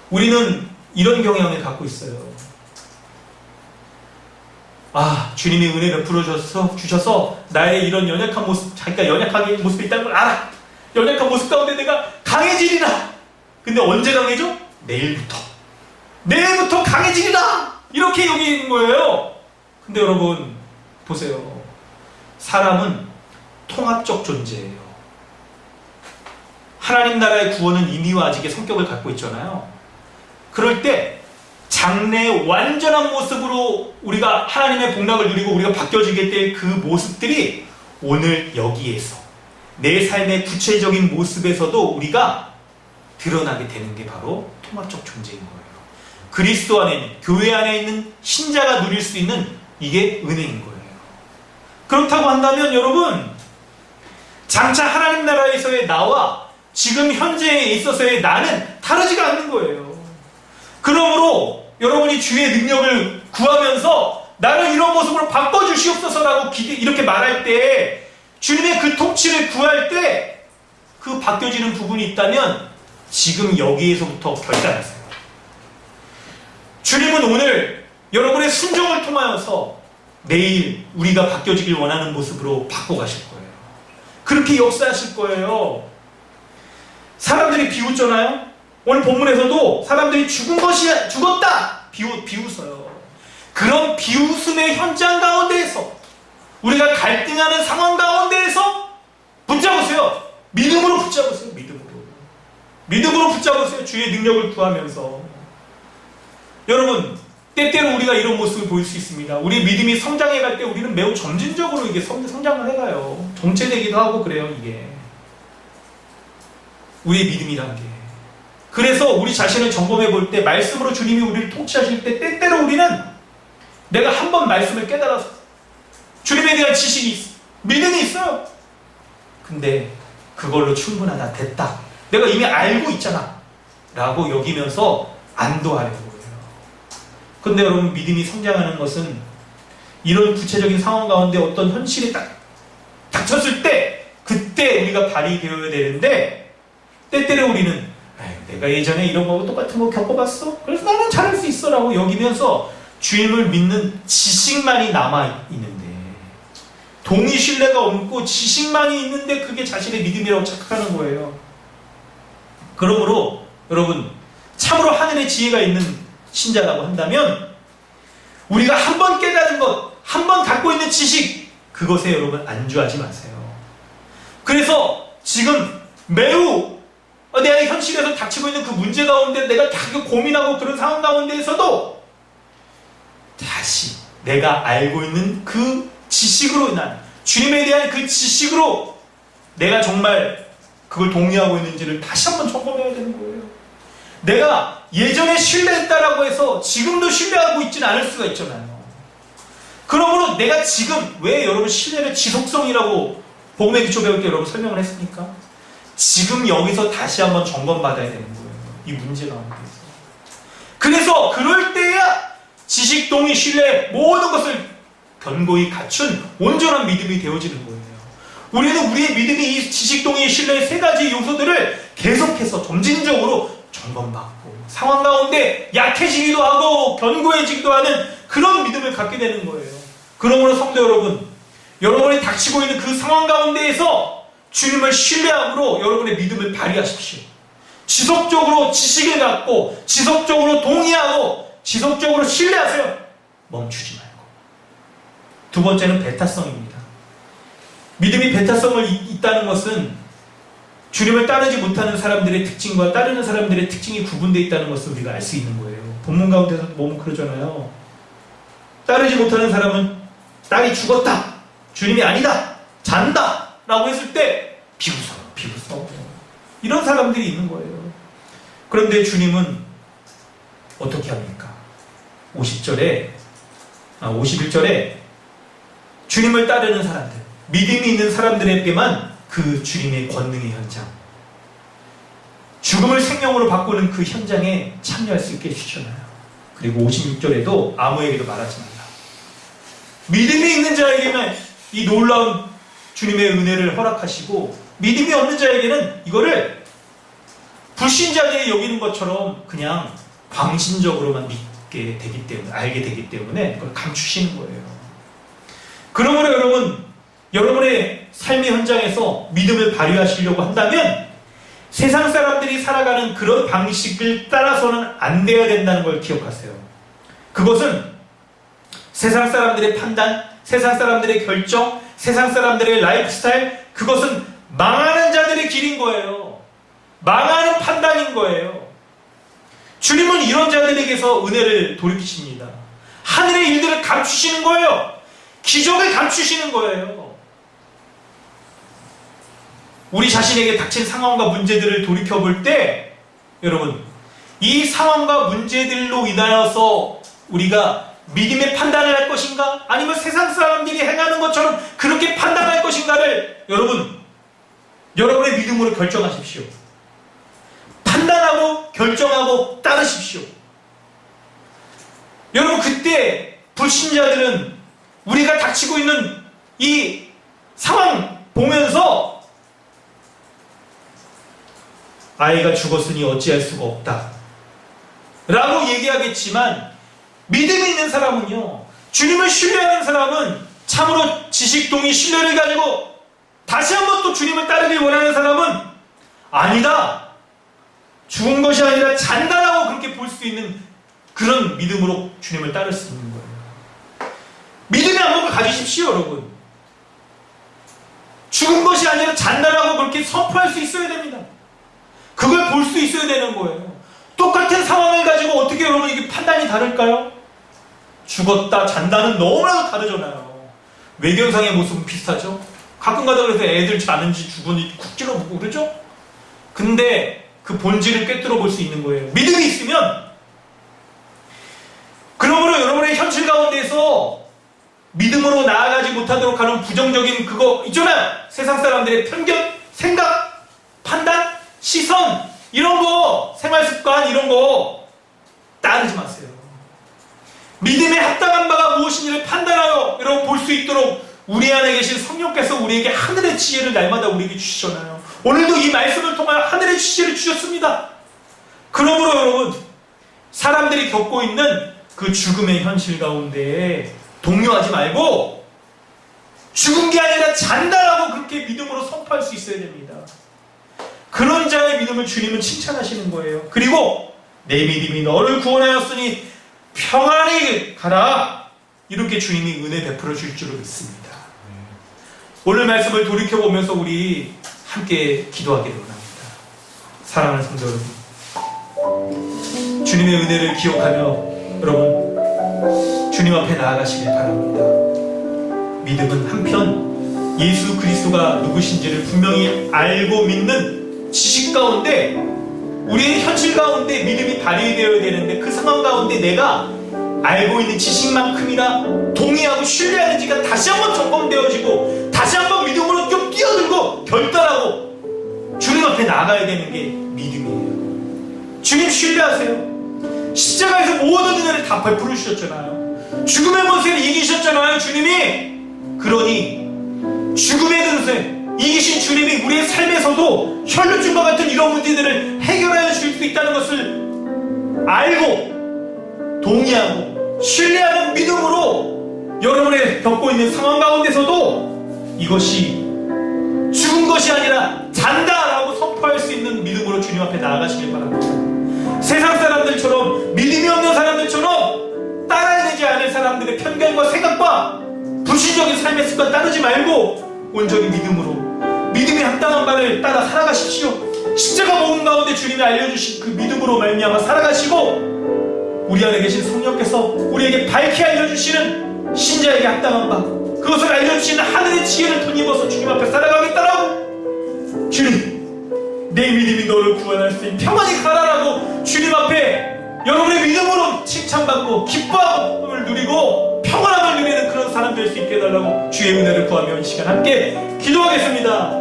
우리는 이런 경향을 갖고 있어요. 주님의 은혜를 주셔서 나의 이런 연약한 모습, 자기가 연약한 모습이 있다는 걸 알아. 연약한 모습 가운데 내가 강해지리라. 근데 언제 강해져? 내일부터 강해지리라. 이렇게 여기는 거예요. 근데 여러분 보세요. 사람은 통합적 존재예요. 하나님 나라의 구원은 이미와 아직의 성격을 갖고 있잖아요. 그럴 때 장래의 완전한 모습으로 우리가 하나님의 복락을 누리고 우리가 바뀌어지게 될 그 모습들이 오늘 여기에서 내 삶의 구체적인 모습에서도 우리가 드러나게 되는 게 바로 통합적 존재인 거예요. 그리스도 안에 있는, 교회 안에 있는 신자가 누릴 수 있는 이게 은혜인 거예요. 그렇다고 한다면 여러분, 장차 하나님 나라에서의 나와 지금 현재에 있어서의 나는 다르지가 않는 거예요. 그러므로 여러분이 주의 능력을 구하면서 나를 이런 모습으로 바꿔주시옵소서라고 이렇게 말할 때, 주님의 그 통치를 구할 때 그 바뀌어지는 부분이 있다면 지금 여기에서부터 결단하세요. 주님은 오늘 여러분의 순종을 통하여서 내일 우리가 바뀌어지길 원하는 모습으로 바꿔가실 거예요. 그렇게 역사하실 거예요. 사람들이 비웃잖아요. 오늘 본문에서도 사람들이 죽었다 비웃어요. 그런 비웃음의 현장 가운데에서, 우리가 갈등하는 상황 가운데에서 붙잡으세요. 믿음으로 붙잡으세요. 믿음으로 붙잡으세요. 주의 능력을 구하면서. 여러분, 때때로 우리가 이런 모습을 보일 수 있습니다. 우리 믿음이 성장해 갈 때 우리는 매우 점진적으로 이게 성장을 해가요. 정체되기도 하고 그래요. 이게 우리의 믿음이라는 게. 그래서 우리 자신을 점검해 볼 때, 말씀으로 주님이 우리를 통치하실 때 때때로 우리는 내가 한 번 말씀을 깨달아서 주님에 대한 지식이 믿음이 있어요. 근데 그걸로 충분하다, 됐다, 내가 이미 알고 있잖아, 라고 여기면서 안도하는 거예요. 근데 여러분, 믿음이 성장하는 것은 이런 구체적인 상황 가운데 어떤 현실이 딱 닥쳤을 때 그때 우리가 발휘되어야 되는데, 때때로 우리는 내가 예전에 이런 거하고 똑같은 거 겪어봤어? 그래서 나는 잘할 수 있어 라고 여기면서 주님을 믿는 지식만이 남아있는데, 동의 신뢰가 없고 지식만이 있는데 그게 자신의 믿음이라고 착각하는 거예요. 그러므로 여러분, 참으로 하늘의 지혜가 있는 신자라고 한다면 우리가 한 번 깨달은 것, 한 번 갖고 있는 지식, 그것에 여러분 안주하지 마세요. 그래서 지금 매우 내 현실에서 닥치고 있는 그 문제 가운데 내가 다 고민하고 그런 상황 가운데에서도 다시 내가 알고 있는 그 지식으로 인한, 주님에 대한 그 지식으로 내가 정말 그걸 동의하고 있는지를 다시 한번 점검해야 되는 거예요. 내가 예전에 신뢰했다라고 해서 지금도 신뢰하고 있지는 않을 수가 있잖아요. 그러므로 내가 지금 왜 여러분 신뢰의 지속성이라고 복음의 기초 배울 때 여러분 설명을 했습니까? 지금 여기서 다시 한번 점검받아야 되는 거예요. 이 문제 가운데서. 그래서 그럴 때야 지식, 동의, 신뢰 모든 것을 견고히 갖춘 온전한 믿음이 되어지는 거예요. 우리는 우리의 믿음이 이 지식, 동의, 신뢰의 세 가지 요소들을 계속해서 점진적으로 점검받고 상황 가운데 약해지기도 하고 견고해지기도 하는 그런 믿음을 갖게 되는 거예요. 그러므로 성도 여러분, 여러분이 닥치고 있는 그 상황 가운데에서 주님을 신뢰함으로 여러분의 믿음을 발휘하십시오. 지속적으로 지식을 갖고 지속적으로 동의하고 지속적으로 신뢰하세요. 멈추지 말고. 두 번째는 배타성입니다. 믿음이 배타성을 있다는 것은 주님을 따르지 못하는 사람들의 특징과 따르는 사람들의 특징이 구분되어 있다는 것을 우리가 알 수 있는 거예요. 본문 가운데서 보면 그러잖아요. 따르지 못하는 사람은 딸이 죽었다, 주님이 아니다, 잔다 라고 했을 때 비웃어 이런 사람들이 있는 거예요. 그런데 주님은 어떻게 합니까? 51절에 주님을 따르는 사람들, 믿음이 있는 사람들에게만 그 주님의 권능의 현장, 죽음을 생명으로 바꾸는 그 현장에 참여할 수 있게 해주셨나요? 그리고 56절에도 아무에게도 말하지 말라. 믿음이 있는 자에게는 이 놀라운 주님의 은혜를 허락하시고, 믿음이 없는 자에게는 이거를 불신자들이 여기는 것처럼 그냥 광신적으로만 믿게 되기 때문에, 알게 되기 때문에 그걸 감추시는 거예요. 그러므로 여러분, 여러분의 삶의 현장에서 믿음을 발휘하시려고 한다면 세상 사람들이 살아가는 그런 방식을 따라서는 안 돼야 된다는 걸 기억하세요. 그것은 세상 사람들의 판단, 세상 사람들의 결정, 세상 사람들의 라이프 스타일, 그것은 망하는 자들의 길인 거예요. 망하는 판단인 거예요. 주님은 이런 자들에게서 은혜를 돌이키십니다. 하늘의 일들을 감추시는 거예요. 기적을 감추시는 거예요. 우리 자신에게 닥친 상황과 문제들을 돌이켜볼 때, 여러분, 이 상황과 문제들로 인하여서 우리가 믿음의 판단을 할 것인가? 아니면 세상 사람들이 행하는 것처럼 그렇게 판단할 것인가를 여러분의 믿음으로 결정하십시오. 판단하고 결정하고 따르십시오. 여러분, 그때 불신자들은 우리가 닥치고 있는 이 상황 보면서 아이가 죽었으니 어찌할 수가 없다 라고 얘기하겠지만, 믿음이 있는 사람은요, 주님을 신뢰하는 사람은 참으로 지식, 동의, 신뢰를 가지고 다시 한번 또 주님을 따르길 원하는 사람은 아니다, 죽은 것이 아니라 잔다라고 그렇게 볼 수 있는 그런 믿음으로 주님을 따를 수 있는 거예요. 믿음의 안목을 가지십시오, 여러분. 죽은 것이 아니라 잔다라고 그렇게 선포할 수 있어야 됩니다. 그걸 볼 수 있어야 되는 거예요. 똑같은 상황을 가지고 어떻게 여러분 이게 판단이 다를까요? 죽었다, 잔다는 너무나도 다르잖아요. 외견상의 모습은 비슷하죠? 가끔가다 그래서 애들 자는지 죽은지 쿡 찔러보고 그러죠? 근데 그 본질을 꿰뚫어 볼 수 있는 거예요. 믿음이 있으면. 그러므로 여러분의 현실 가운데서 믿음으로 나아가지 못하도록 하는 부정적인 그거 있잖아요. 세상 사람들의 편견, 생각, 판단, 시선, 이런 거, 생활습관 이런 거 따르지 마세요. 믿음에 합당한 바가 무엇인지를 판단하여 여러분 볼 수 있도록 우리 안에 계신 성령께서 우리에게 하늘의 지혜를 날마다 우리에게 주시잖아요. 오늘도 이 말씀을 통하여 하늘의 지혜를 주셨습니다. 그러므로 여러분, 사람들이 겪고 있는 그 죽음의 현실 가운데 동요하지 말고 죽은 게 아니라 잔다라고 그렇게 믿음으로 선포할 수 있어야 됩니다. 그런 자의 믿음을 주님은 칭찬하시는 거예요. 그리고 내 믿음이 너를 구원하였으니 평안히 가라, 이렇게 주님이 은혜 베풀어 줄 줄을 믿습니다. 오늘 말씀을 돌이켜보면서 우리 함께 기도하기를 원합니다. 사랑하는 성도 여러분, 주님의 은혜를 기억하며 여러분 주님 앞에 나아가시길 바랍니다. 믿음은 한편 예수 그리스도가 누구신지를 분명히 알고 믿는 지식 가운데, 우리의 현실 가운데 믿음이 발휘되어야 되는데, 그 상황 가운데 내가 알고 있는 지식만큼이나 동의하고 신뢰하는지가 다시 한번 점검되어지고 다시 한번 믿음으로 좀 뛰어들고 결단하고 주님 앞에 나아가야 되는 게 믿음이에요. 주님 신뢰하세요. 십자가에서 모든 은혜를 다 베풀어 주셨잖아요. 죽음의 권세를 이기셨잖아요, 주님이. 그러니 죽음의 권세 이기신 주님이 우리의 삶에서도 혈루증과 같은 이런 문제들을 해결하여 줄 수 있다는 것을 알고 동의하고 신뢰하는 믿음으로 여러분의 겪고 있는 상황 가운데서도 이것이 죽은 것이 아니라 잔다라고 선포할 수 있는 믿음으로 주님 앞에 나아가시길 바랍니다. 세상 사람들처럼, 믿음이 없는 사람들처럼 따라야 되지 않을 사람들의 편견과 생각과 불신적인 삶의 습관 따르지 말고 온전히 믿음에 합당한 바를 따라 살아가십시오. 십자가 복음 가운데 주님이 알려주신 그 믿음으로 말미암아 살아가시고 우리 안에 계신 성령께서 우리에게 밝게 알려주시는 신자에게 합당한 바, 그것을 알려주시는 하늘의 지혜를 덧입어서 주님 앞에 살아가겠다라고, 주님 내 믿음이 너를 구원할 수 있는 평안히 가라라고 주님 앞에 여러분의 믿음으로 칭찬받고 기쁨을 누리고 평안함을 누리는 그런 사람 될 수 있게 해달라고 주의 은혜를 구하며 이 시간 함께 기도하겠습니다.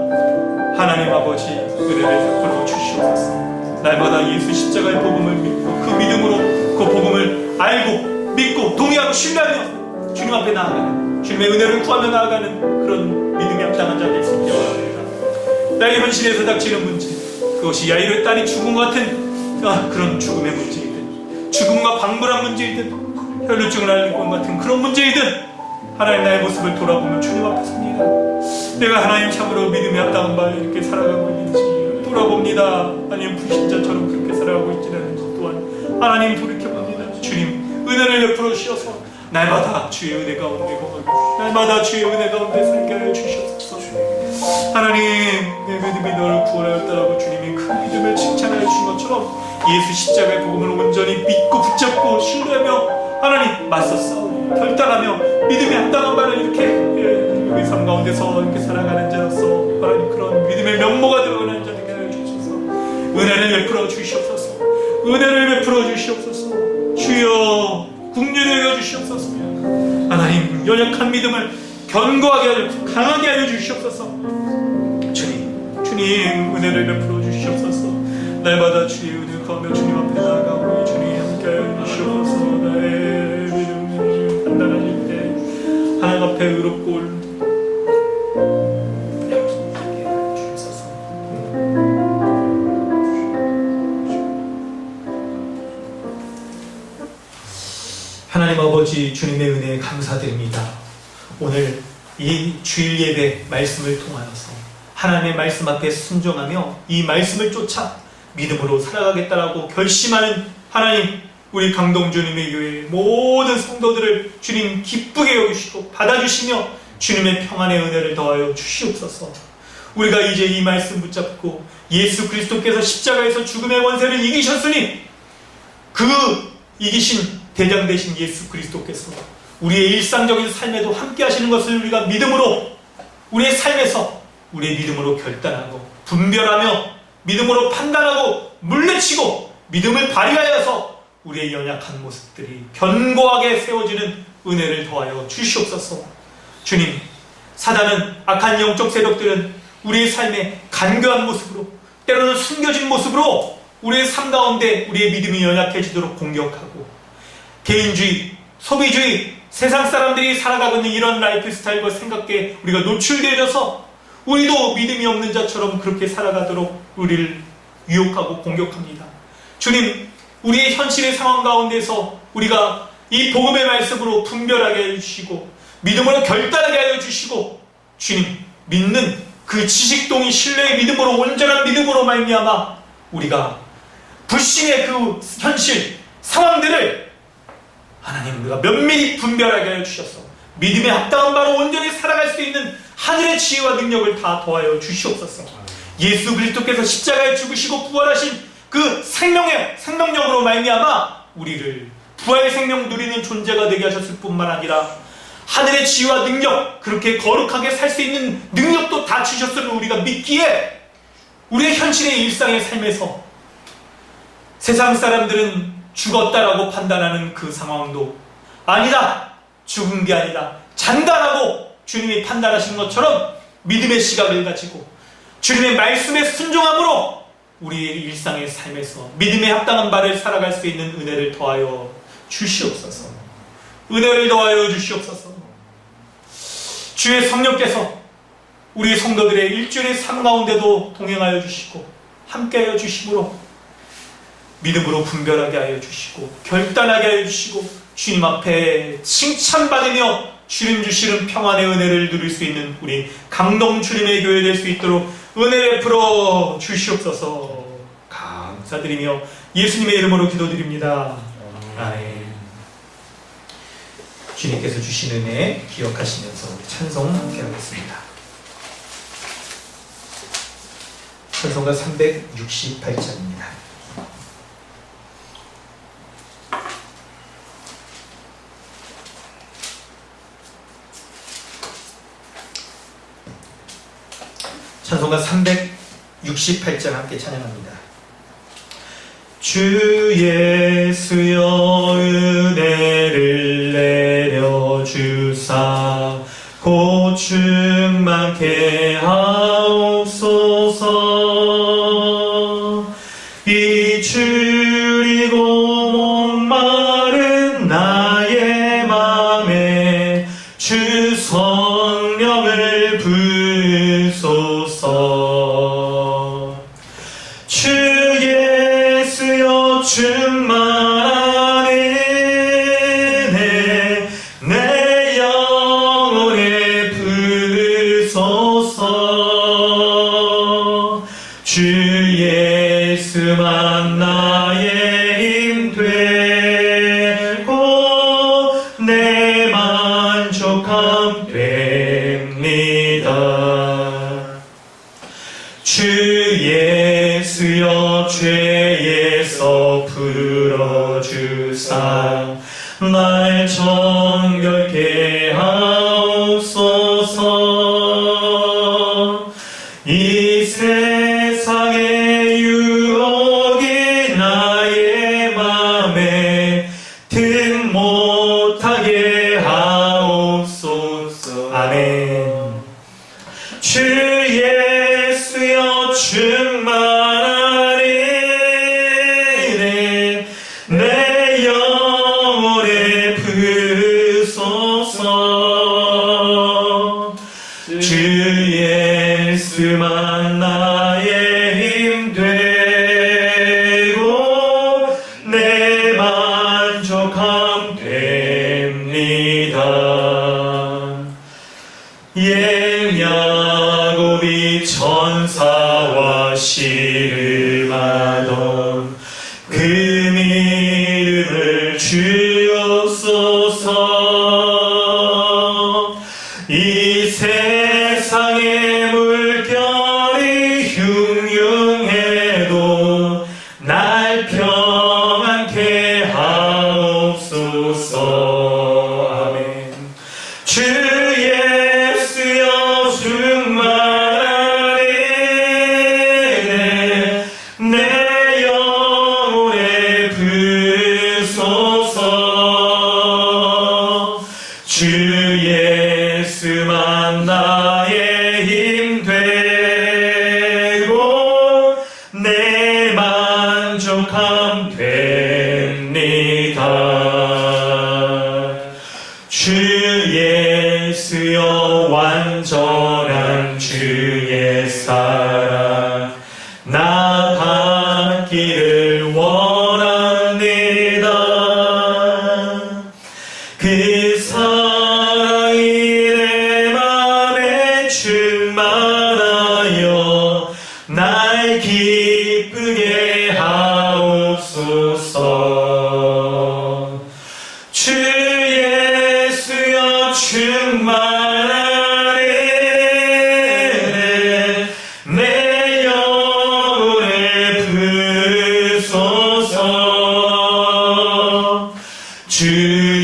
하나님 아버지, 은혜를 베풀어 주시옵소서. 날마다 예수 십자가의 복음을 믿고 그 믿음으로 그 복음을 알고 믿고 동의하고 신뢰하며 주님 앞에 나아가는, 주님의 은혜를 구하며 나아가는 그런 믿음이 합당한 자 될 수 있게 바랍니다. 나의 현실에서 닥치는 문제, 그것이 야이로의 딸이 죽은 것 같은 그런 죽음의 문제이든, 죽음과 방불한 문제이든, 혈루증을 앓는 것 같은 그런 문제이든, 하나님 나의 모습을 돌아보며 주님 앞에 섭니다. 내가 하나님 참으로 믿음에 합당한 바 이렇게 살아가고 있는지 돌아봅니다. 아니면 불신자처럼 그렇게 살아가고 있지 않은지 또한 하나님 돌이켜봅니다. 주님 은혜를 베풀어 주셔서 날마다 주의 은혜 가운데 거하고 날마다 주의 은혜 가운데 살게 하여 주시옵소서. 하나님, 내 믿음이 너를 구원하였다라고 주님이 그 믿음을 칭찬하여 주신 것처럼 예수 십자가의 복음을 온전히 믿고 붙잡고 신뢰하며 하나님 맞서 싸우고 결단하며 믿음이 합당한 바를 이렇게 우리 삶 가운데서 이렇게 살아가는 자로서 하나님 그런 믿음의 면모가 드러나는 자 되게 하여 주셔서 은혜를 베풀어 주시옵소서. 은혜를 베풀어 주시옵소서. 주여 국률을 여겨 주시옵소서. 하나님 연약한 믿음을 견고하게 하여 강하게 하여 주시옵소서. 주님 은혜를 베풀어 주시옵소서. 날마다 주의 은혜를 구하며 주님 앞에 나아가오니 주님 함께 하여 주시옵소서. 나의 믿음이 단단해질 때 하나님 앞에 의롭고 옳은 하나님 아버지, 주님의 은혜에 감사드립니다. 오늘 이 주일 예배 말씀을 통하여서 하나님의 말씀 앞에 순종하며 이 말씀을 쫓아 믿음으로 살아가겠다라고 결심하는 하나님, 우리 강동주님의 교회 모든 성도들을 주님 기쁘게 여기시고 받아주시며 주님의 평안의 은혜를 더하여 주시옵소서. 우리가 이제 이 말씀 붙잡고 예수 그리스도께서 십자가에서 죽음의 권세를 이기셨으니 그 이기신 대장 되신 예수 그리스도께서 우리의 일상적인 삶에도 함께 하시는 것을 우리가 믿음으로 우리의 삶에서 우리의 믿음으로 결단하고 분별하며 믿음으로 판단하고 물리치고 믿음을 발휘하여서 우리의 연약한 모습들이 견고하게 세워지는 은혜를 더하여 주시옵소서. 주님, 사단은, 악한 영적 세력들은 우리의 삶에 간교한 모습으로, 때로는 숨겨진 모습으로 우리의 삶 가운데 우리의 믿음이 연약해지도록 공격하고, 개인주의, 소비주의, 세상 사람들이 살아가고 있는 이런 라이프 스타일과 생각에 우리가 노출되어져서 우리도 믿음이 없는 자처럼 그렇게 살아가도록 우리를 유혹하고 공격합니다. 주님, 우리의 현실의 상황 가운데서 우리가 이 복음의 말씀으로 분별하게 해주시고 믿음으로 결단하게 하여 주시고, 주님, 믿는 그 지식동의 신뢰의 믿음으로, 온전한 믿음으로 말미암아 우리가 불신의 그 현실 상황들을 하나님 우리가 면밀히 분별하게 하여 주셔서 믿음에 합당한 바로 온전히 살아갈 수 있는 하늘의 지혜와 능력을 다 더하여 주시옵소서. 예수 그리스도께서 십자가에 죽으시고 부활하신 그 생명력으로 말미암아 우리를 부활의 생명 누리는 존재가 되게 하셨을 뿐만 아니라 하늘의 지혜와 능력, 그렇게 거룩하게 살 수 있는 능력도 다 주셨음을 우리가 믿기에 우리의 현실의 일상의 삶에서 세상 사람들은 죽었다라고 판단하는 그 상황도 아니다, 죽은 게 아니라 장단하고 주님이 판단하신 것처럼 믿음의 시각을 가지고 주님의 말씀에 순종함으로 우리의 일상의 삶에서 믿음에 합당한 바를 살아갈 수 있는 은혜를 더하여 주시옵소서. 은혜를 더하여 주시옵소서. 주의 성령께서 우리 성도들의 일주일의 삶 가운데도 동행하여 주시고 함께하여 주심으로 믿음으로 분별하게 하여 주시고 결단하게 하여 주시고 주님 앞에 칭찬받으며 주님 주시는 평안의 은혜를 누릴 수 있는 우리 강동 주님의 교회 될 수 있도록 은혜를 베풀어 주시옵소서. 감사드리며 예수님의 이름으로 기도드립니다. 아멘. 주님께서 주신 은혜 기억하시면서 우리 찬송 함께 하겠습니다. 찬송가 368장입니다. 찬송가 368장 함께 찬양합니다. 주 예수여 은혜를 내려주사 곧 충만케 하옵소서. 이 줄이고 목마른 나의 맘에 주 성령을 부소서. 주 예수여 충만한 은혜 내 영혼에 부소서. 주 예수만 나의 힘 되고 내 만족함 됩니다. 주 예수여 죄에서 풀어주사 날 정결케 하옵소서. 이 세상의 유혹이 나의 맘에 든 못하게 하옵소서. 아멘. 주 예수여 충만한 은혜 내 영혼에 부소서. 주 예수만 나의 힘 되고 내 만족함 됩니다. 야곱이 천사와 씨름하던 그 믿음을 주옵소서. 이 세상의 물결이 흉흉해도 날 평안케 하옵소서. 아멘. 주 예수여 충만한 은혜 주의 사랑 나 받기를 원합니다. 그 사랑이 내 맘에 충만하여 날 기쁘게 하옵소서. 주 예수여 충만하네 내 영혼에 부으소서. 주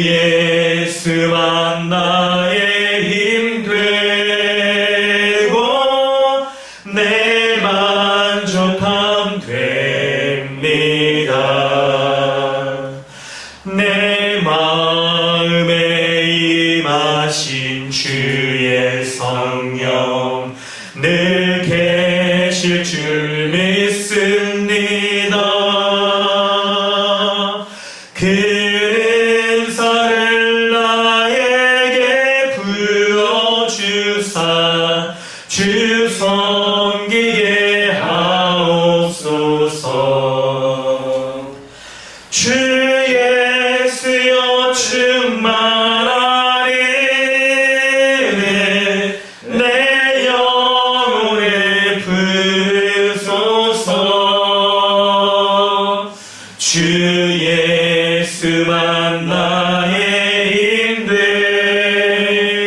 예수만 나의 힘 되고 내 만족함 됩니다. 내 마음에 임하신 주의 성령 늘 계실 줄 믿습니다. 그 은사를 나에게 부어주사 주 섬기게 하옵소서. 주 예수여 충만하네 내 영혼에 부으소서. 주 예수만 나의 힘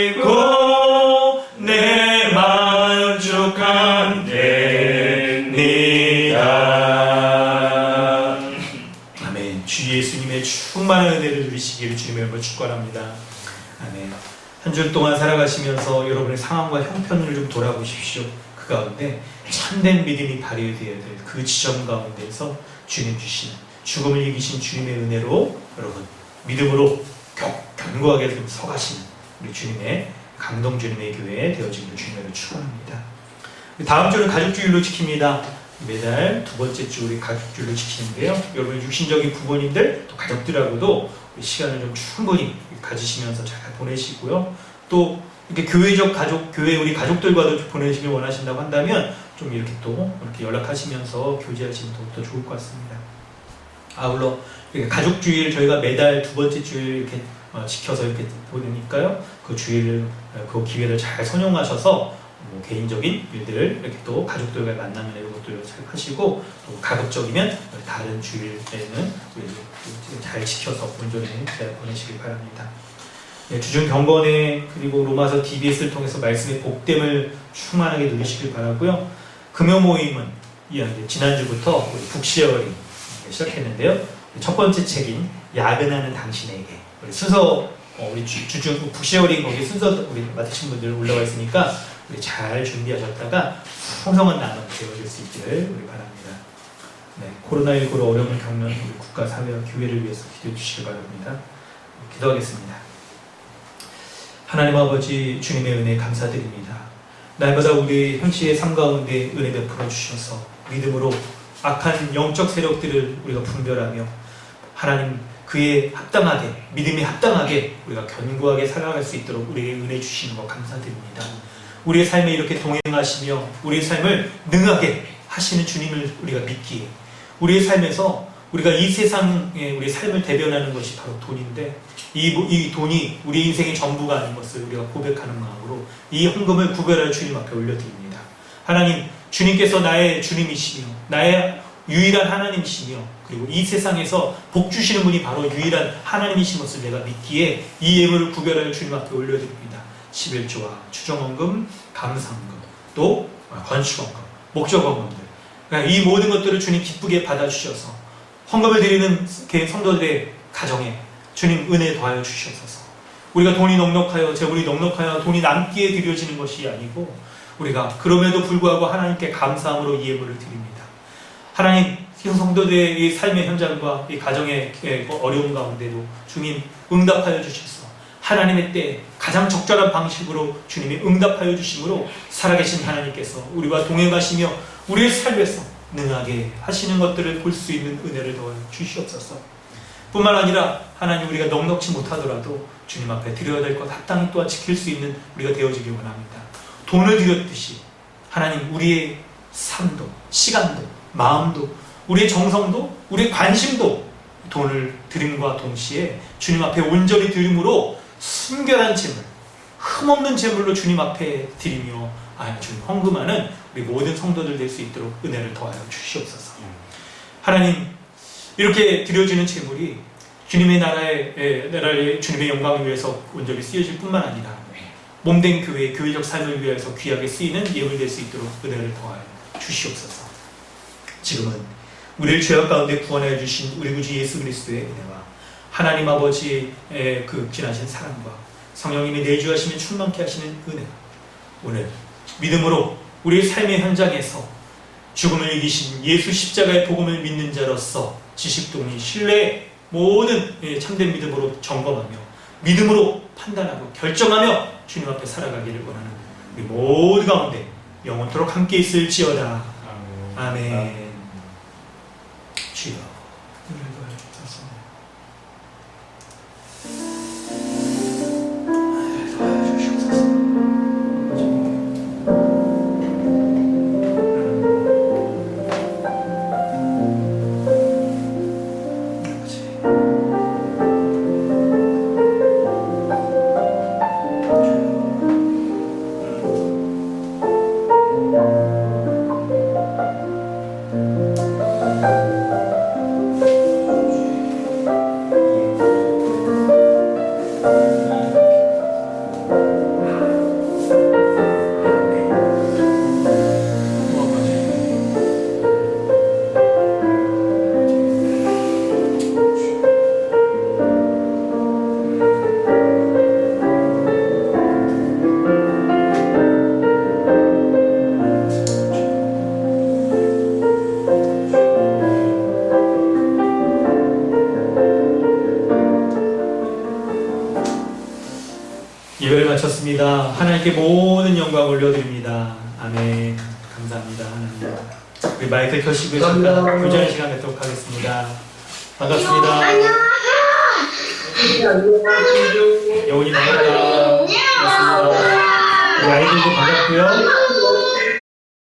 되고 내 만족함 됩니다. 아멘. 주 예수님의 충만한 은혜를 누리시기를 주님의 이름으로 축원합니다. 아멘. 한 주 동안 살아가시면서 여러분의 상황과 형편을 좀 돌아보십시오. 그 가운데 참된 믿음이 발휘되어야 될 그 지점 가운데에서 주님 주신 죽음을 이기신 주님의 은혜로 여러분 믿음으로 견고하게 좀 서가시는 우리 주님의 강동 주님의 교회 되어지기를 주님으로 축원합니다. 다음 주는 가족주일로 지킵니다. 매달 두 번째 주 우리 가족주일로 지키는데요. 여러분 육신적인 부모님들 또 가족들하고도 시간을 좀 충분히 가지시면서 잘 보내시고요. 또 이렇게 교회적 가족, 교회 우리 가족들과도 보내시길 원하신다고 한다면 좀 이렇게 또 이렇게 연락하시면서 교제하시면 더욱더 좋을 것 같습니다. 아울러 가족주일 저희가 매달 두 번째 주일 이렇게 지켜서 이렇게 보내니까요. 그 주일을 그 기회를 잘 선용하셔서 뭐 개인적인 일들을 이렇게 또 가족들과의 만남이나 이런 것들을 잘 하시고 또 가급적이면 다른 주일에는 잘 지켜서 온전히 잘 보내시길 바랍니다. 네, 주중 경건회 그리고 로마서 DBS를 통해서 말씀의 복됨을 충만하게 누리시길 바라고요. 금요 모임은 지난주부터 우리 북시어링 시작했는데요. 첫 번째 책인 야근하는 당신에게 우리 순서 우리 주중 북시어링 거기 순서 우리 맡으신 분들 올라와 있으니까 우리 잘 준비하셨다가 풍성한 나눔 되어질 수 있기를 우리 바랍니다. 네, 코로나19로 어려움을 겪는 우리 국가, 사회와 교회를 위해서 기도해 주시기 바랍니다. 기도하겠습니다. 하나님 아버지 주님의 은혜 감사드립니다. 날마다 우리 현시의 삶 가운데 은혜 베풀어 주셔서 믿음으로 악한 영적 세력들을 우리가 분별하며 하나님 그에 합당하게 믿음에 합당하게 우리가 견고하게 살아갈 수 있도록 우리에게 은혜 주시는 것 감사드립니다. 우리의 삶에 이렇게 동행하시며 우리의 삶을 능하게 하시는 주님을 우리가 믿기에 우리의 삶에서 우리가 이 세상에 우리의 삶을 대변하는 것이 바로 돈인데 이 돈이 우리 인생의 전부가 아닌 것을 우리가 고백하는 마음으로 이 헌금을 구별하여 주님 앞에 올려드립니다. 하나님 주님께서 나의 주님이시며 나의 유일한 하나님이시며 그리고 이 세상에서 복 주시는 분이 바로 유일한 하나님이신 것을 내가 믿기에 이 예물을 구별하여 주님 앞에 올려드립니다. 11조와 추정헌금, 감사헌금, 또 건축헌금, 목적헌금들 이 모든 것들을 주님 기쁘게 받아주셔서 헌금을 드리는 성도들의 가정에 주님 은혜 더하여 주시옵소서. 우리가 돈이 넉넉하여 재물이 넉넉하여 돈이 남기에 드려지는 것이 아니고 우리가 그럼에도 불구하고 하나님께 감사함으로 이 예물을 드립니다. 하나님 성도들의 이 삶의 현장과 이 가정의 어려움 가운데도 주님 응답하여 주셔서 하나님의 때에 가장 적절한 방식으로 주님이 응답하여 주심으로 살아계신 하나님께서 우리와 동행하시며 우리의 삶에서 능하게 하시는 것들을 볼 수 있는 은혜를 더하여 주시옵소서. 뿐만 아니라 하나님 우리가 넉넉지 못하더라도 주님 앞에 드려야 될 것 합당히 또한 지킬 수 있는 우리가 되어지길 원합니다. 돈을 드렸듯이 하나님 우리의 삶도, 시간도, 마음도, 우리의 정성도, 우리의 관심도 돈을 드림과 동시에 주님 앞에 온전히 드림으로 순결한 제물, 흠없는 제물로 주님 앞에 드리며 주님 헌금하는 우리 모든 성도들 될 수 있도록 은혜를 더하여 주시옵소서. 하나님, 이렇게 드려지는 제물이 주님의 나라의 주님의 영광을 위해서 온전히 쓰여질 뿐만 아니라 몸된 교회, 교회적 삶을 위해서 귀하게 쓰이는 예물 될 수 있도록 은혜를 더하여 주시옵소서. 지금은 우리를 죄악 가운데 구원하여 주신 우리 구주 예수 그리스도의 은혜와 하나님 아버지의 그 진하신 사랑과 성령님이 내주하시며 충만케 하시는 은혜가 오늘 믿음으로 우리의 삶의 현장에서 죽음을 이기신 예수 십자가의 복음을 믿는 자로서 지식동의 신뢰의 모든 참된 믿음으로 점검하며 믿음으로 판단하고 결정하며 주님 앞에 살아가기를 원하는 우리 모두 가운데 영원토록 함께 있을지어다. 아멘. 주여 오늘도 하옵소서. 예배를 마쳤습니다. 하나님께 모든 영광 올려드립니다. 아멘. 감사합니다. 하나님. 우리 마이크 켜시고 잠깐 교제하는 시간 갖도록 하겠습니다. 반갑습니다. 여운이 반갑다. 반갑습니다. 우리 아이들도 반갑고요.